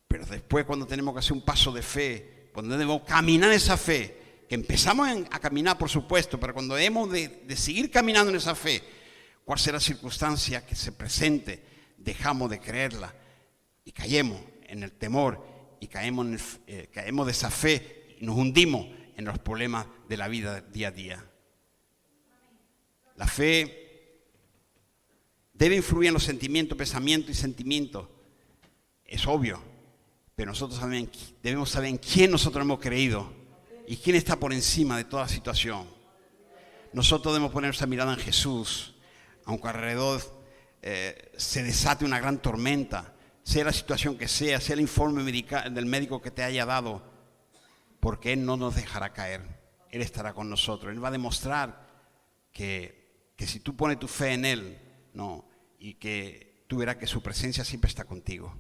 Pero después, cuando tenemos que hacer un paso de fe, cuando debemos caminar en esa fe, que empezamos a caminar, por supuesto, pero cuando hemos de seguir caminando en esa fe, cuál será la circunstancia que se presente, dejamos de creerla y caemos en el temor y caemos de esa fe y nos hundimos en los problemas de la vida día a día. La fe debe influir en los sentimientos, pensamientos y sentimientos. Es obvio. Pero nosotros debemos saber en quién nosotros hemos creído y quién está por encima de toda situación. Nosotros debemos poner nuestra mirada en Jesús, aunque alrededor se desate una gran tormenta, sea la situación que sea el informe del médico que te haya dado, porque Él no nos dejará caer. Él estará con nosotros. Él va a demostrar que si tú pones tu fe en Él, ¿no? Y que tú verás que su presencia siempre está contigo.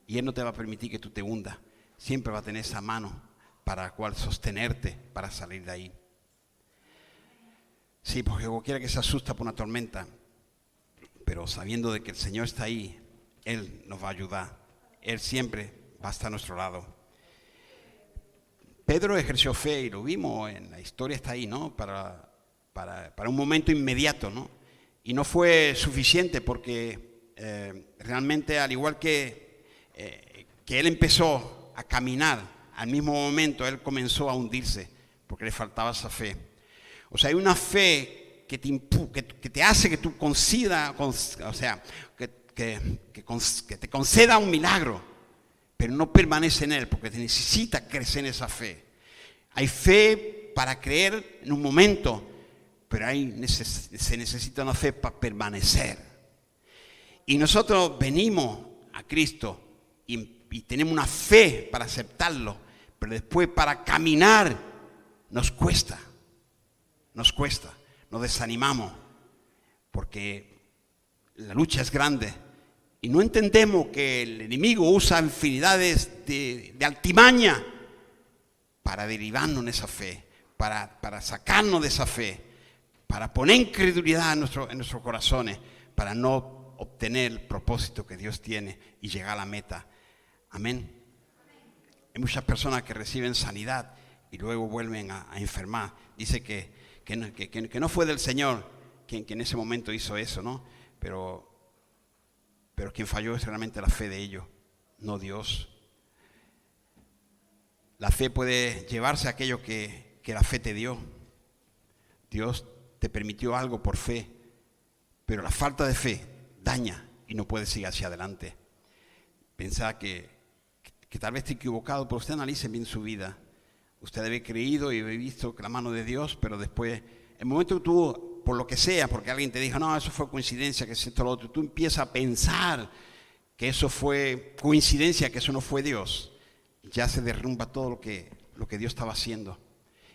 Y Él no te va a permitir que tú te hundas. Siempre va a tener esa mano para cual sostenerte para salir de ahí. Sí, porque cualquiera que se asusta por una tormenta, pero sabiendo de que el Señor está ahí, Él nos va a ayudar. Él siempre va a estar a nuestro lado. Pedro ejerció fe y lo vimos en la historia, está ahí, ¿no? Para un momento inmediato, ¿no? Y no fue suficiente porque realmente, al igual que él empezó a caminar, al mismo momento él comenzó a hundirse porque le faltaba esa fe. O sea, hay una fe que te hace que tú conceda, o sea, que te conceda un milagro, pero no permanece en él porque te necesita crecer en esa fe. Hay fe para creer en un momento, pero se necesita una fe para permanecer. Y nosotros venimos a Cristo y tenemos una fe para aceptarlo, pero después para caminar nos cuesta, nos desanimamos, porque la lucha es grande Y no entendemos que el enemigo usa infinidades de altimaña para derivarnos en esa fe, para sacarnos de esa fe, para poner incredulidad en nuestros corazones, para no obtener el propósito que Dios tiene y llegar a la meta. Amén. Hay muchas personas que reciben sanidad y luego vuelven a enfermar. Dice que no fue del Señor quien en ese momento hizo eso, ¿no? Pero quien falló es realmente la fe de ellos, no Dios. La fe puede llevarse a aquello que la fe te dio. Dios te permitió algo por fe, pero la falta de fe daña y no puedes seguir hacia adelante. Pensá que tal vez esté equivocado, pero usted analice bien su vida. Usted debe haber creído y haber visto la mano de Dios, pero después, el momento que tú, por lo que sea, porque alguien te dijo, no, eso fue coincidencia, que es esto, lo otro, tú empiezas a pensar que eso fue coincidencia, que eso no fue Dios, ya se derrumba todo lo que Dios estaba haciendo.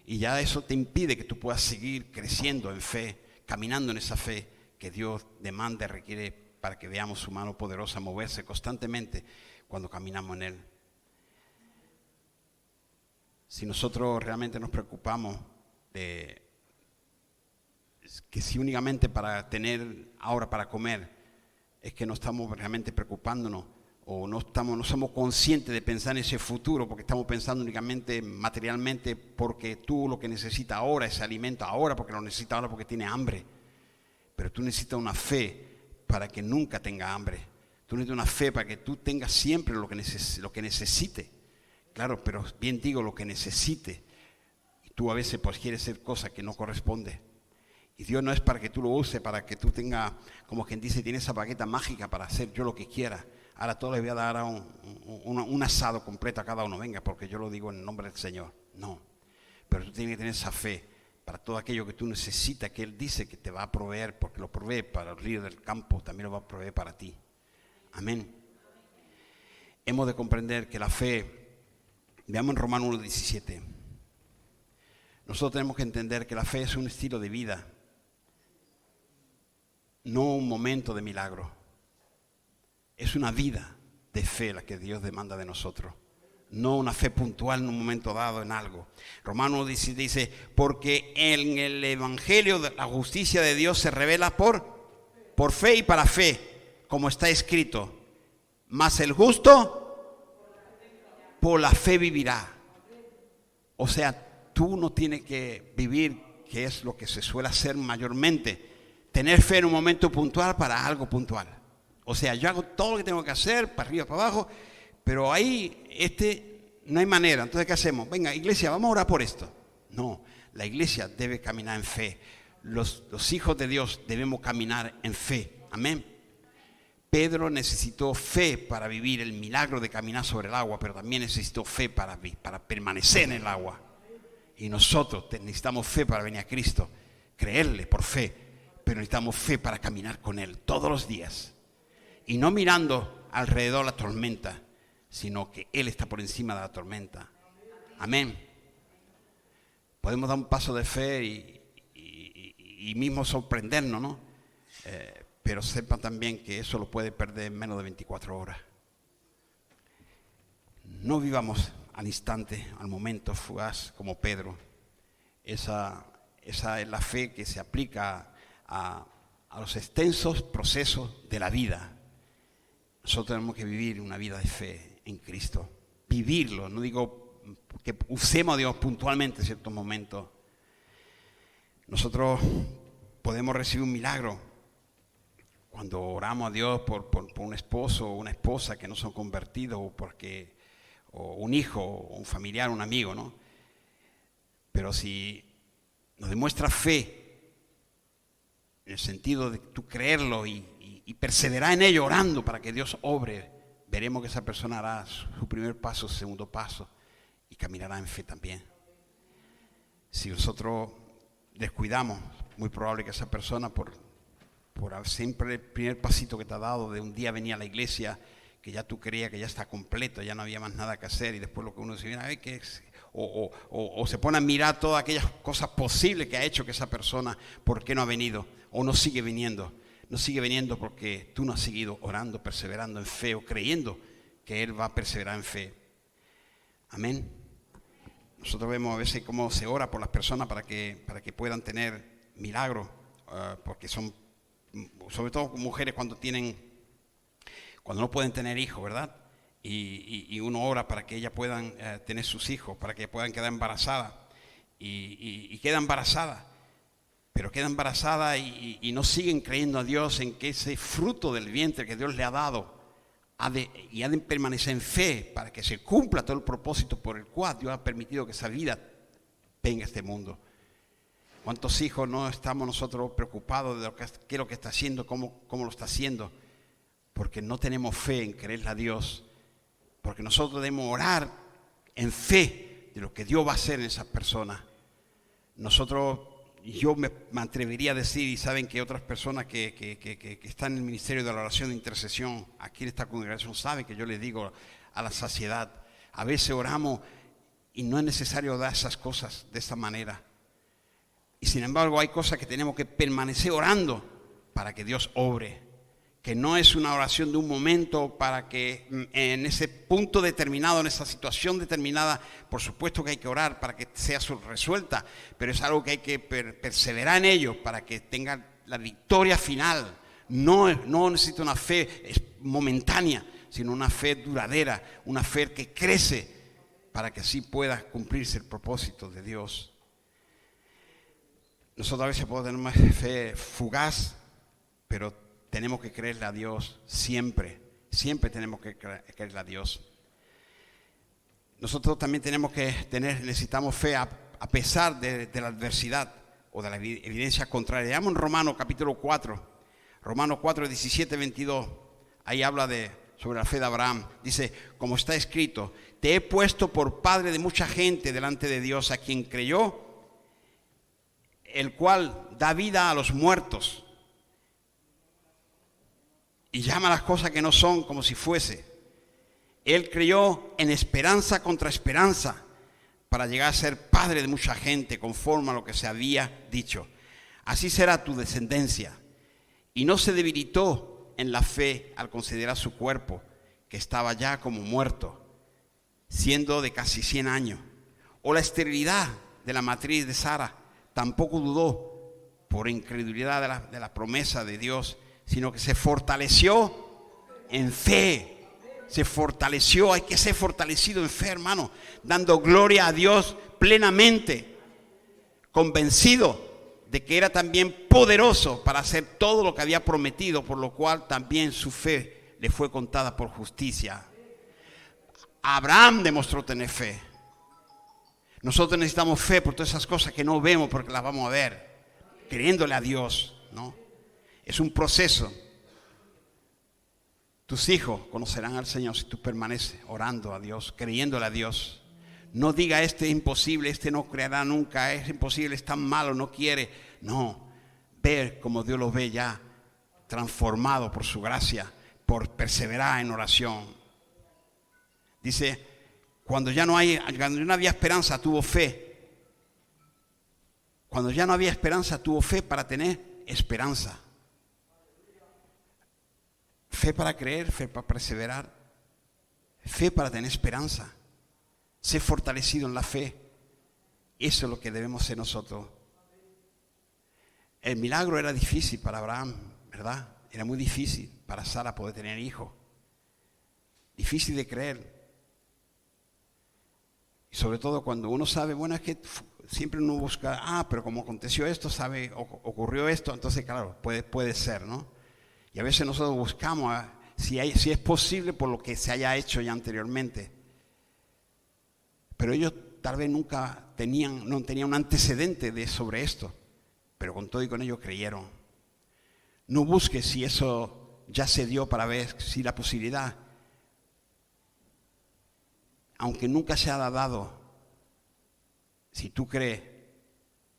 Y ya eso te impide que tú puedas seguir creciendo en fe, caminando en esa fe que Dios demanda y requiere para que veamos su mano poderosa moverse constantemente cuando caminamos en Él. Si nosotros realmente nos preocupamos de que si únicamente para tener ahora para comer, es que no estamos realmente preocupándonos o no somos conscientes de pensar en ese futuro, porque estamos pensando únicamente materialmente, porque tú lo que necesitas ahora es alimento ahora, porque lo necesitas ahora porque tiene hambre. Pero tú necesitas una fe para que nunca tenga hambre. Tú necesitas una fe para que tú tengas siempre lo que necesite. Claro, pero bien digo lo que necesite. Y tú a veces pues quieres hacer cosas que no corresponde. Y Dios no es para que tú lo uses, para que tú tengas, como quien dice, tiene esa bagueta mágica para hacer yo lo que quiera. Ahora todos les voy a dar un asado completo a cada uno. Venga, porque yo lo digo en el nombre del Señor. No, pero tú tienes que tener esa fe para todo aquello que tú necesitas, que Él dice que te va a proveer, porque lo provee para el río del campo, también lo va a proveer para ti. Amén. Hemos de comprender que la fe, veamos en Romanos 1:17. Nosotros tenemos que entender que la fe es un estilo de vida, no un momento de milagro. Es una vida de fe la que Dios demanda de nosotros, no una fe puntual en un momento dado en algo. Romanos dice, porque en el Evangelio la justicia de Dios se revela por fe y para fe, como está escrito, mas el justo por la fe vivirá. O sea, tú no tienes que vivir, que es lo que se suele hacer mayormente, tener fe en un momento puntual para algo puntual. O sea, yo hago todo lo que tengo que hacer, para arriba, para abajo, pero ahí no hay manera. Entonces, ¿qué hacemos? Venga, iglesia, vamos a orar por esto. No, la iglesia debe caminar en fe. Los hijos de Dios debemos caminar en fe. Amén. Pedro necesitó fe para vivir el milagro de caminar sobre el agua, pero también necesitó fe para permanecer en el agua. Y nosotros necesitamos fe para venir a Cristo, creerle por fe, pero necesitamos fe para caminar con Él todos los días. Y no mirando alrededor la tormenta, sino que Él está por encima de la tormenta. Amén. Podemos dar un paso de fe y mismo sorprendernos, ¿no? Pero sepan también que eso lo puede perder en menos de 24 horas. No vivamos al instante, al momento fugaz como Pedro. Esa es la fe que se aplica a los extensos procesos de la vida. Nosotros tenemos que vivir una vida de fe en Cristo. Vivirlo, no digo que usemos a Dios puntualmente en ciertos momentos. Nosotros podemos recibir un milagro cuando oramos a Dios por un esposo o una esposa que no son convertidos, o un hijo, o un familiar, un amigo, ¿no? Pero si nos demuestra fe, en el sentido de tú creerlo y perseverar en ello orando para que Dios obre, veremos que esa persona hará su primer paso, su segundo paso y caminará en fe también. Si nosotros descuidamos, muy probable que esa persona por siempre el primer pasito que te ha dado de un día venir a la iglesia, que ya tú creías que ya está completo, ya no había más nada que hacer, y después lo que uno dice, ¿qué es? O se pone a mirar todas aquellas cosas posibles que ha hecho que esa persona, ¿por qué no ha venido? O no sigue viniendo. no sigue viniendo porque tú no has seguido orando, perseverando en fe o creyendo que Él va a perseverar en fe. Amén. Nosotros vemos a veces cómo se ora por las personas para que puedan tener milagros, porque son, sobre todo mujeres cuando no pueden tener hijos, ¿verdad? Y uno ora para que ellas puedan tener sus hijos, para que puedan quedar embarazadas. Y queda embarazada, pero queda embarazada y no siguen creyendo a Dios en que ese fruto del vientre que Dios le ha dado ha de permanecer en fe para que se cumpla todo el propósito por el cual Dios ha permitido que esa vida venga a este mundo. ¿Cuántos hijos no estamos nosotros preocupados de qué es lo que está haciendo, cómo lo está haciendo? Porque no tenemos fe en creerle a Dios, porque nosotros debemos orar en fe de lo que Dios va a hacer en esas personas. Yo me atrevería a decir, y saben que otras personas que están en el ministerio de la oración de intercesión aquí en esta congregación saben que yo les digo a la saciedad, a veces oramos y no es necesario dar esas cosas de esa manera. Y sin embargo hay cosas que tenemos que permanecer orando para que Dios obre. Que no es una oración de un momento para que en ese punto determinado, en esa situación determinada, por supuesto que hay que orar para que sea resuelta, pero es algo que hay que perseverar en ello para que tenga la victoria final. No necesita una fe momentánea, sino una fe duradera, una fe que crece para que así pueda cumplirse el propósito de Dios. Nosotros a veces podemos tener más fe fugaz, pero tenemos que creerle a Dios siempre tenemos que creerle a Dios. Nosotros también necesitamos fe a pesar de la adversidad o de la evidencia contraria. Leamos en Romanos capítulo 4, Romanos 4, 17, 22, ahí habla sobre la fe de Abraham. Dice, como está escrito, te he puesto por padre de mucha gente delante de Dios, a quien creyó, el cual da vida a los muertos y llama las cosas que no son como si fuese. Él creyó en esperanza contra esperanza para llegar a ser padre de mucha gente conforme a lo que se había dicho. Así será tu descendencia. Y no se debilitó en la fe al considerar su cuerpo, que estaba ya como muerto, siendo de casi 100 años. O la esterilidad de la matriz de Sara, tampoco dudó por incredulidad de la promesa de Dios, sino que se fortaleció en fe. Se fortaleció, hay que ser fortalecido en fe, hermano, dando gloria a Dios plenamente, convencido de que era también poderoso para hacer todo lo que había prometido, por lo cual también su fe le fue contada por justicia. Abraham demostró tener fe. Nosotros necesitamos fe por todas esas cosas que no vemos porque las vamos a ver, creyéndole a Dios, ¿no? Es un proceso. Tus hijos conocerán al Señor si tú permaneces orando a Dios, creyéndole a Dios. No diga este es imposible, este no creerá nunca, es imposible, es tan malo, no quiere. No, ver como Dios lo ve ya, transformado por su gracia, por perseverar en oración. Dice, cuando ya no había esperanza, tuvo fe. Cuando ya no había esperanza, tuvo fe para tener esperanza. Fe para creer, fe para perseverar, fe para tener esperanza, ser fortalecido en la fe. Eso es lo que debemos ser nosotros. El milagro era difícil para Abraham, ¿verdad? Era muy difícil para Sara poder tener hijos. Difícil de creer. Y sobre todo cuando uno sabe, bueno, es que siempre uno busca, pero como aconteció esto, sabe, ocurrió esto, entonces claro, puede ser, ¿no? Y a veces nosotros buscamos si es posible por lo que se haya hecho ya anteriormente. Pero ellos tal vez no tenían un antecedente sobre esto. Pero con todo y con ello creyeron. No busques si eso ya se dio para ver si la posibilidad, aunque nunca se haya dado, si tú crees,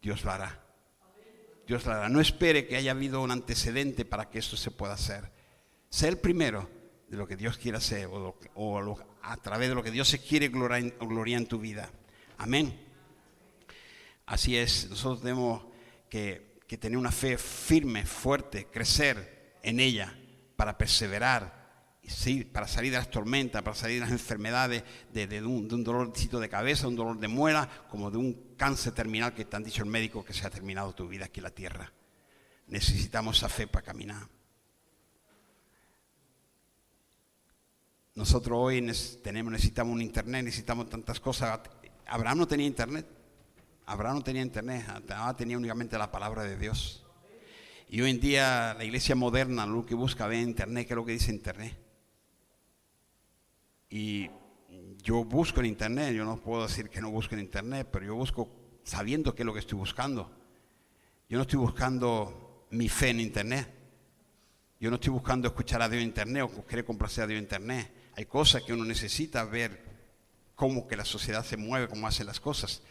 Dios lo hará. Dios lo hará. No espere que haya habido un antecedente para que esto se pueda hacer. Sé el primero de lo que Dios quiere hacer a través de lo que Dios se quiere gloriar en tu vida. Amén. Así es, nosotros tenemos que tener una fe firme, fuerte, crecer en ella para perseverar, sí, para salir de las tormentas, para salir de las enfermedades, de un dolorcito de cabeza, un dolor de muela, como de un cáncer terminal que te han dicho el médico que se ha terminado tu vida aquí en la tierra. Necesitamos esa fe para caminar. Nosotros hoy necesitamos un internet, necesitamos tantas cosas. Abraham no tenía internet. Abraham tenía únicamente la palabra de Dios. Y hoy en día la iglesia moderna lo que busca ver en internet, ¿qué es lo que dice internet? Y yo busco en internet, yo no puedo decir que no busco en internet, pero yo busco sabiendo qué es lo que estoy buscando. Yo no estoy buscando mi fe en internet. Yo no estoy buscando escuchar a Dios en internet o querer complacer a Dios en internet. Hay cosas que uno necesita ver cómo que la sociedad se mueve, cómo hace las cosas.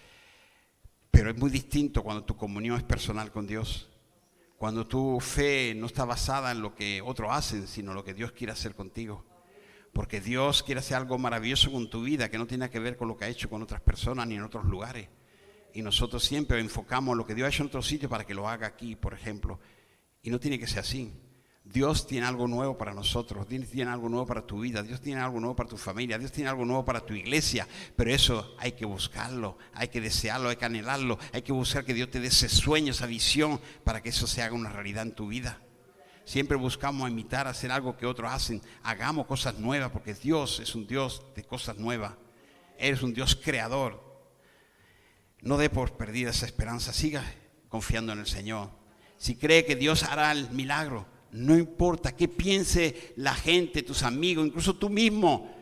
Pero es muy distinto cuando tu comunión es personal con Dios. Cuando tu fe no está basada en lo que otros hacen, sino en lo que Dios quiere hacer contigo. Porque Dios quiere hacer algo maravilloso con tu vida que no tiene que ver con lo que ha hecho con otras personas ni en otros lugares. Y nosotros siempre enfocamos lo que Dios ha hecho en otro sitio para que lo haga aquí, por ejemplo. Y no tiene que ser así. Dios tiene algo nuevo para nosotros, Dios tiene algo nuevo para tu vida, Dios tiene algo nuevo para tu familia, Dios tiene algo nuevo para tu iglesia, pero eso hay que buscarlo, hay que desearlo, hay que anhelarlo, hay que buscar que Dios te dé ese sueño, esa visión para que eso se haga una realidad en tu vida. Siempre buscamos imitar, hacer algo que otros hacen, hagamos cosas nuevas porque Dios es un Dios de cosas nuevas, Él es un Dios creador. No dé por perdida esa esperanza, siga confiando en el Señor. Si cree que Dios hará el milagro, no importa qué piense la gente, tus amigos, incluso tú mismo,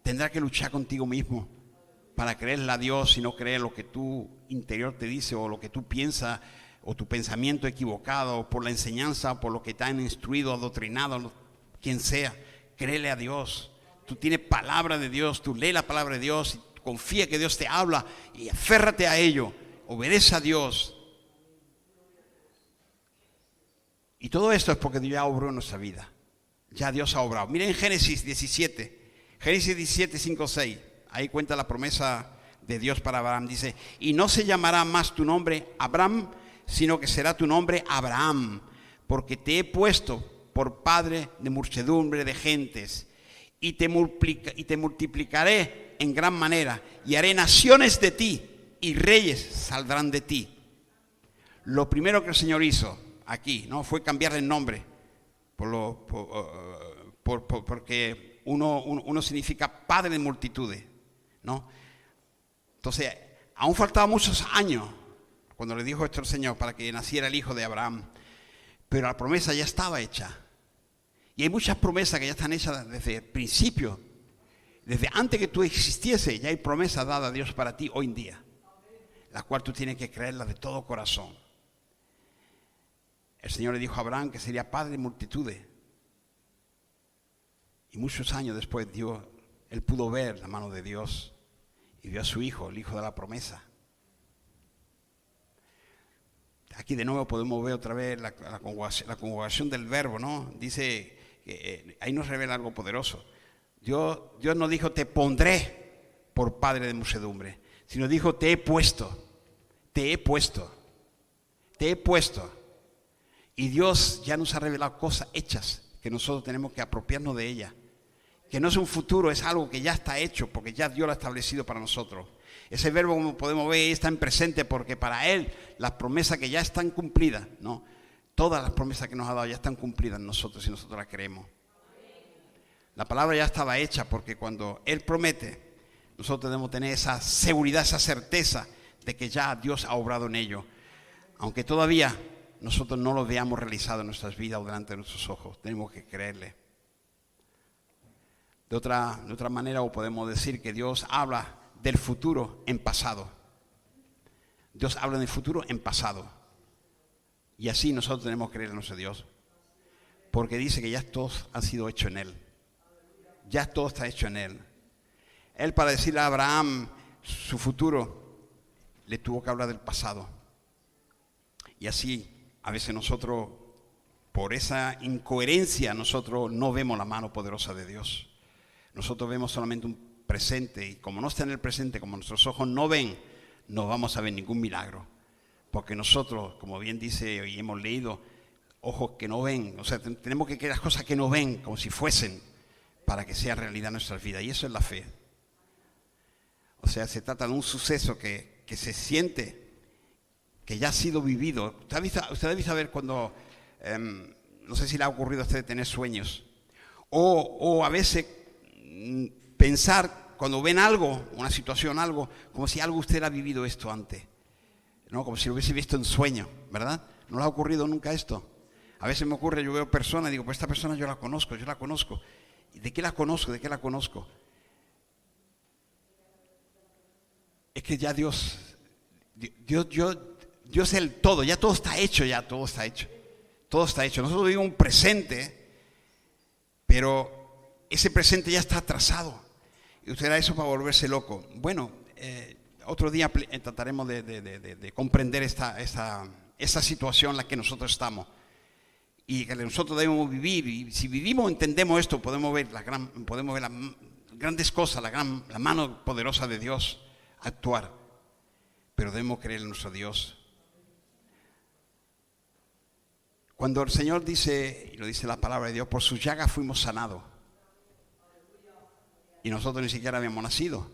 tendrás que luchar contigo mismo para creerle a Dios y no creer lo que tu interior te dice o lo que tú piensas o tu pensamiento equivocado o por la enseñanza o por lo que te han instruido, adoctrinado, quien sea. Créele a Dios. Tú tienes palabra de Dios, tú lees la palabra de Dios y confía que Dios te habla y aférrate a ello. Obedece a Dios. Y todo esto es porque Dios ya obró en nuestra vida. Ya Dios ha obrado. Miren Génesis 17. Génesis 17, 5, 6. Ahí cuenta la promesa de Dios para Abraham. Dice, y no se llamará más tu nombre Abraham, sino que será tu nombre Abraham, porque te he puesto por padre de muchedumbre de gentes. Y te multiplicaré en gran manera. Y haré naciones de ti, y reyes saldrán de ti. Lo primero que el Señor hizo aquí, ¿no? Fue cambiarle el nombre, porque uno significa padre de multitudes, ¿no? Entonces, aún faltaban muchos años cuando le dijo esto el Señor para que naciera el hijo de Abraham, pero la promesa ya estaba hecha. Y hay muchas promesas que ya están hechas desde el principio, desde antes que tú existiese, ya hay promesas dadas a Dios para ti hoy en día, la cual tú tienes que creerla de todo corazón. El Señor le dijo a Abraham que sería padre de multitudes. Y muchos años después él pudo ver la mano de Dios y vio a su hijo, el hijo de la promesa. Aquí de nuevo podemos ver otra vez la conjugación del verbo, ¿no? Dice, ahí nos revela algo poderoso. Dios no dijo te pondré por padre de muchedumbre, sino dijo te he puesto, te he puesto, te he puesto. Y Dios ya nos ha revelado cosas hechas que nosotros tenemos que apropiarnos de ellas. Que no es un futuro, es algo que ya está hecho porque ya Dios lo ha establecido para nosotros. Ese verbo, como podemos ver, está en presente porque para Él las promesas que ya están cumplidas, ¿no? Todas las promesas que nos ha dado ya están cumplidas en nosotros si nosotros las creemos. La palabra ya estaba hecha porque cuando Él promete, nosotros debemos tener esa seguridad, esa certeza de que ya Dios ha obrado en ello. Aunque todavía nosotros no lo veamos realizado en nuestras vidas o delante de nuestros ojos, tenemos que creerle. De otra manera, o podemos decir que Dios habla del futuro en pasado. Dios habla del futuro en pasado. Y así nosotros tenemos que creer en nuestro Dios. Porque dice que ya todos han sido hechos en Él. Ya todo está hecho en Él. Él, para decirle a Abraham su futuro, le tuvo que hablar del pasado. Y así a veces nosotros, por esa incoherencia, nosotros no vemos la mano poderosa de Dios. Nosotros vemos solamente un presente y como no está en el presente, como nuestros ojos no ven, no vamos a ver ningún milagro. Porque nosotros, como bien dice y hemos leído, ojos que no ven. O sea, tenemos que creer las cosas que no ven como si fuesen, para que sea realidad en nuestras vidas. Y eso es la fe. O sea, se trata de un suceso que se siente, que ya ha sido vivido. Usted ha visto a ver cuando, no sé si le ha ocurrido a usted tener sueños, o a veces pensar cuando ven algo, una situación, algo, como si algo usted ha vivido esto antes, ¿no? Como si lo hubiese visto en sueño, ¿verdad? ¿No le ha ocurrido nunca esto? A veces me ocurre, yo veo personas y digo, pues esta persona yo la conozco. ¿Y de qué la conozco? ¿De qué la conozco? Es que ya Dios es el todo, ya todo está hecho, todo está hecho. Nosotros vivimos un presente, pero ese presente ya está atrasado. Y usted hará eso para volverse loco. Bueno, otro día trataremos de comprender esta situación en la que nosotros estamos. Y que nosotros debemos vivir. Y si vivimos, entendemos esto, podemos ver las grandes cosas, la mano poderosa de Dios actuar. Pero debemos creer en nuestro Dios. Cuando el Señor dice, y lo dice la palabra de Dios, por sus llagas fuimos sanados. Y nosotros ni siquiera habíamos nacido.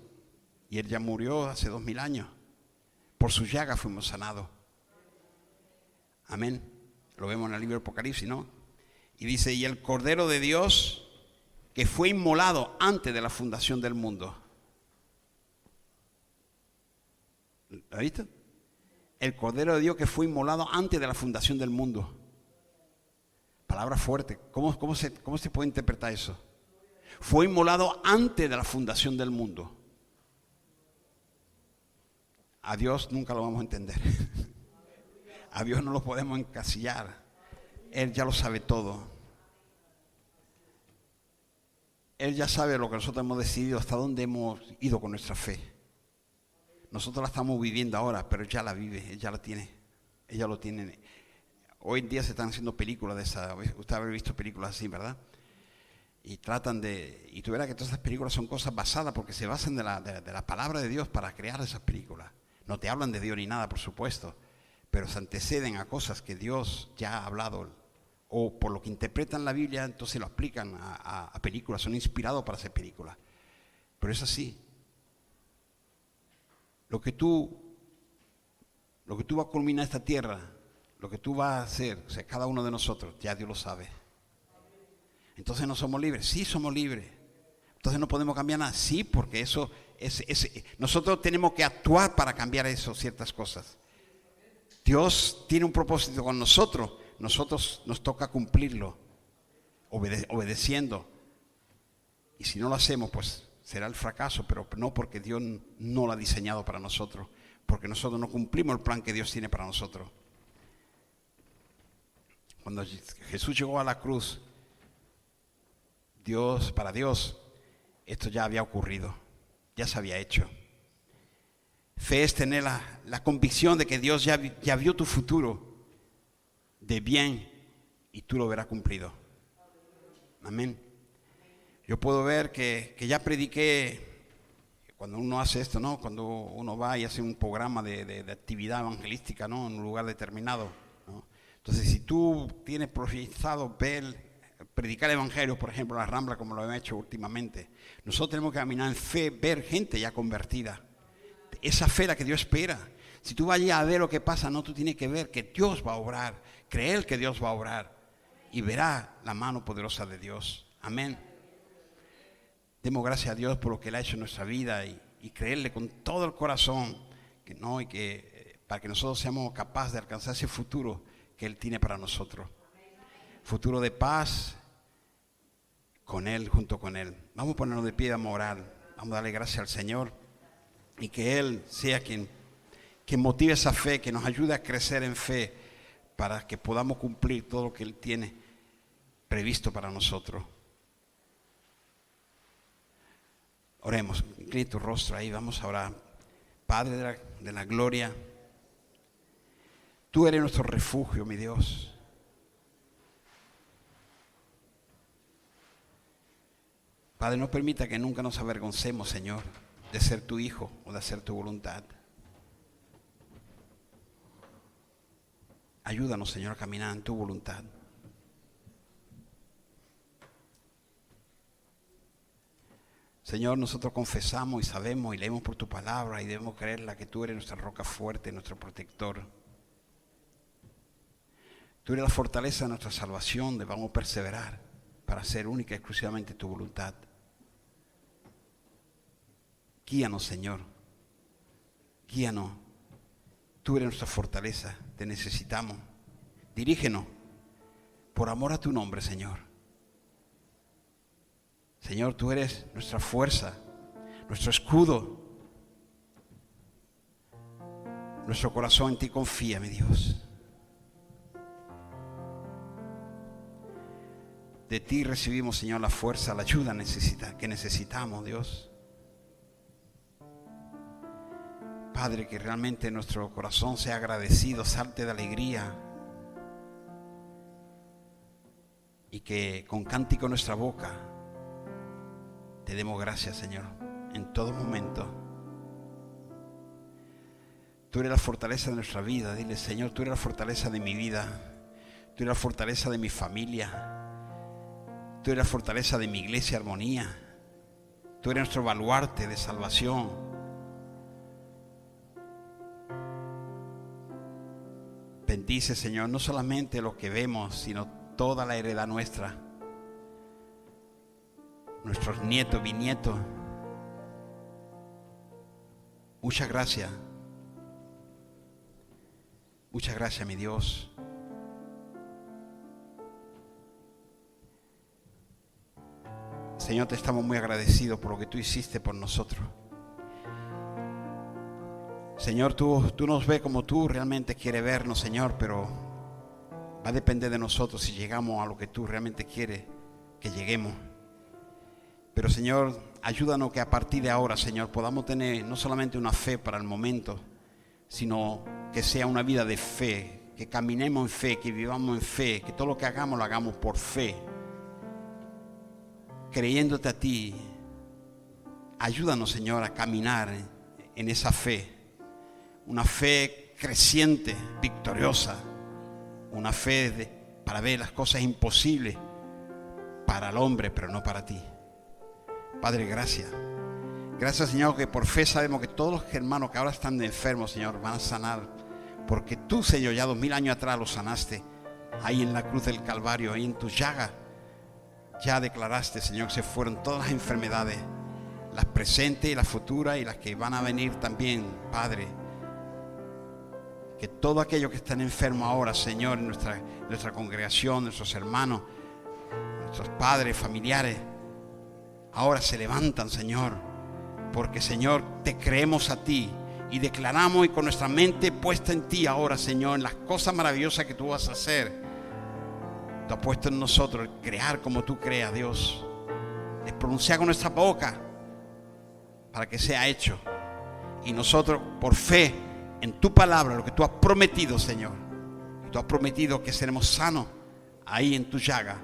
Y Él ya murió hace 2000 años. Por sus llagas fuimos sanados. Amén. Lo vemos en el libro de Apocalipsis, ¿no? Y dice, y el Cordero de Dios que fue inmolado antes de la fundación del mundo. ¿Lo has visto? El Cordero de Dios que fue inmolado antes de la fundación del mundo. Palabra fuerte. ¿Cómo se puede interpretar eso? Fue inmolado antes de la fundación del mundo. A Dios nunca lo vamos a entender. A Dios no lo podemos encasillar. Él ya lo sabe todo. Él ya sabe lo que nosotros hemos decidido, hasta dónde hemos ido con nuestra fe. Nosotros la estamos viviendo ahora, pero Él ya la vive, Él ya la tiene. Ella lo tiene. Hoy en día se están haciendo películas de esas. Usted habrá visto películas así, ¿verdad? Y tratan y tú verás que todas esas películas son cosas basadas, porque se basan de la palabra de Dios para crear esas películas. No te hablan de Dios ni nada, por supuesto, pero se anteceden a cosas que Dios ya ha hablado, o por lo que interpretan la Biblia, entonces lo aplican a películas, son inspirados para hacer películas. Pero es así. Lo que tú vas a culminar esta tierra, lo que tú vas a hacer, o sea, cada uno de nosotros, ya Dios lo sabe. Entonces no somos libres. Sí, somos libres. Entonces no podemos cambiar nada. Sí, porque eso nosotros tenemos que actuar para cambiar eso, ciertas cosas. Dios tiene un propósito con nosotros. Nosotros nos toca cumplirlo, obedeciendo. Y si no lo hacemos, pues será el fracaso, pero no porque Dios no lo ha diseñado para nosotros, porque nosotros no cumplimos el plan que Dios tiene para nosotros. Cuando Jesús llegó a la cruz, para Dios, esto ya había ocurrido, ya se había hecho. Fe es tener la convicción de que Dios ya vio tu futuro de bien y tú lo verás cumplido. Amén. Yo puedo ver que ya prediqué, cuando uno hace esto, ¿no? Cuando uno va y hace un programa de actividad evangelística, ¿no? En un lugar determinado, ¿no? Entonces, si tú tienes proyectado predicar el evangelio, por ejemplo, en la Rambla, como lo hemos hecho últimamente, nosotros tenemos que caminar en fe, ver gente ya convertida. Esa fe la que Dios espera. Si tú vas a ver lo que pasa, no, tú tienes que ver que Dios va a obrar, creer que Dios va a obrar y verá la mano poderosa de Dios. Amén. Demos gracias a Dios por lo que Él ha hecho en nuestra vida y creerle con todo el corazón para que nosotros seamos capaces de alcanzar ese futuro que Él tiene para nosotros. Futuro de paz con Él, junto con Él. Vamos a ponernos de pie, vamos a orar. Vamos a darle gracias al Señor y que Él sea quien motive esa fe, que nos ayude a crecer en fe para que podamos cumplir todo lo que Él tiene previsto para nosotros. Oremos, inclina tu rostro ahí, vamos a orar. Padre de la gloria, tú eres nuestro refugio, mi Dios. Padre, no permita que nunca nos avergoncemos, Señor, de ser tu hijo o de hacer tu voluntad. Ayúdanos, Señor, a caminar en tu voluntad. Señor, nosotros confesamos y sabemos y leemos por tu palabra y debemos creerla que tú eres nuestra roca fuerte, nuestro protector. Tú eres la fortaleza de nuestra salvación, debamos perseverar para hacer única y exclusivamente tu voluntad. Guíanos, Señor. Guíanos. Tú eres nuestra fortaleza, te necesitamos. Dirígenos por amor a tu nombre, Señor. Señor, tú eres nuestra fuerza, nuestro escudo. Nuestro corazón en ti confía, mi Dios. De ti recibimos, Señor, la fuerza, la ayuda que necesitamos, Dios. Padre, que realmente nuestro corazón sea agradecido, salte de alegría. Y que con cántico en nuestra boca te demos gracias, Señor, en todo momento. Tú eres la fortaleza de nuestra vida. Dile, Señor, tú eres la fortaleza de mi vida. Tú eres la fortaleza de mi familia. Tú eres la fortaleza de mi iglesia Armonía. Tú eres nuestro baluarte de salvación. Bendice, Señor, no solamente lo que vemos, sino toda la heredad nuestra. Nuestros nietos, bisnietos. Muchas gracias. Muchas gracias, mi Dios. Señor, te estamos muy agradecidos por lo que tú hiciste por nosotros. Señor, tú nos ves como tú realmente quieres vernos, Señor, pero va a depender de nosotros si llegamos a lo que tú realmente quieres que lleguemos. Pero, Señor, ayúdanos que a partir de ahora, Señor, podamos tener no solamente una fe para el momento, sino que sea una vida de fe, que caminemos en fe, que vivamos en fe, que todo lo que hagamos lo hagamos por fe, creyéndote a ti. Ayúdanos, Señor, a caminar en esa fe, una fe creciente, victoriosa, una fe para ver las cosas imposibles para el hombre, pero no para ti. Padre, gracias. Gracias, Señor, que por fe sabemos que todos los hermanos que ahora están enfermos, Señor, van a sanar. Porque tú, Señor, ya 2000 años atrás los sanaste. Ahí en la cruz del Calvario, ahí en tus llagas, ya declaraste, Señor, que se fueron todas las enfermedades, las presentes y las futuras y las que van a venir también, Padre. Que todo aquello que están enfermos ahora, Señor, en nuestra congregación, nuestros hermanos, nuestros padres, familiares, ahora se levantan, Señor, porque, Señor, te creemos a ti y declaramos, y con nuestra mente puesta en ti ahora, Señor, en las cosas maravillosas que tú vas a hacer. Tú has puesto en nosotros el crear como tú creas, Dios, el pronunciar con nuestra boca para que sea hecho, y nosotros por fe en tu palabra, lo que tú has prometido, Señor, y tú has prometido que seremos sanos ahí en tu llaga,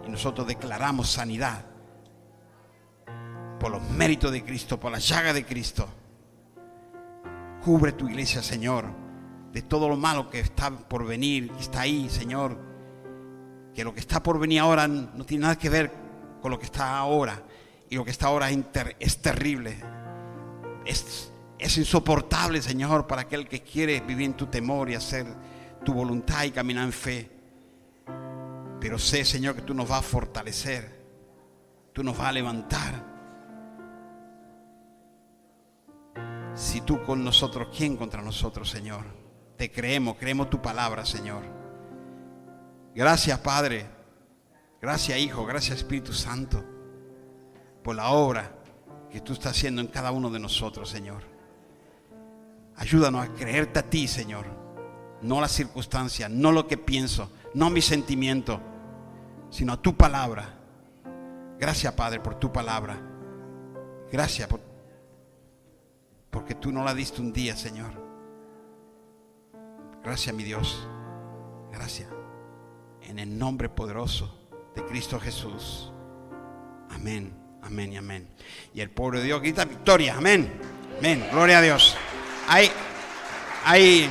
y nosotros declaramos sanidad por los méritos de Cristo, por la llaga de Cristo. Cubre tu iglesia, Señor, de todo lo malo que está por venir, que está ahí, Señor. Que lo que está por venir ahora no tiene nada que ver con lo que está ahora. Y lo que está ahora es terrible. Es insoportable, Señor, para aquel que quiere vivir en tu temor y hacer tu voluntad y caminar en fe. Pero sé, Señor, que tú nos vas a fortalecer. Tú nos vas a levantar. Si tú con nosotros, ¿quién contra nosotros, Señor? Te creemos tu palabra, Señor. Gracias, Padre. Gracias, Hijo. Gracias, Espíritu Santo, por la obra que tú estás haciendo en cada uno de nosotros, Señor. Ayúdanos a creerte a ti, Señor. No a las circunstancias, no lo que pienso, no a mis sentimientos, sino a tu palabra. Gracias, Padre, por tu palabra. Gracias porque tú no la diste un día, Señor. Gracias, mi Dios. Gracias. En el nombre poderoso de Cristo Jesús. Amén, amén y amén. Y el pueblo de Dios grita victoria. Amén, amén. Gloria a Dios. Hay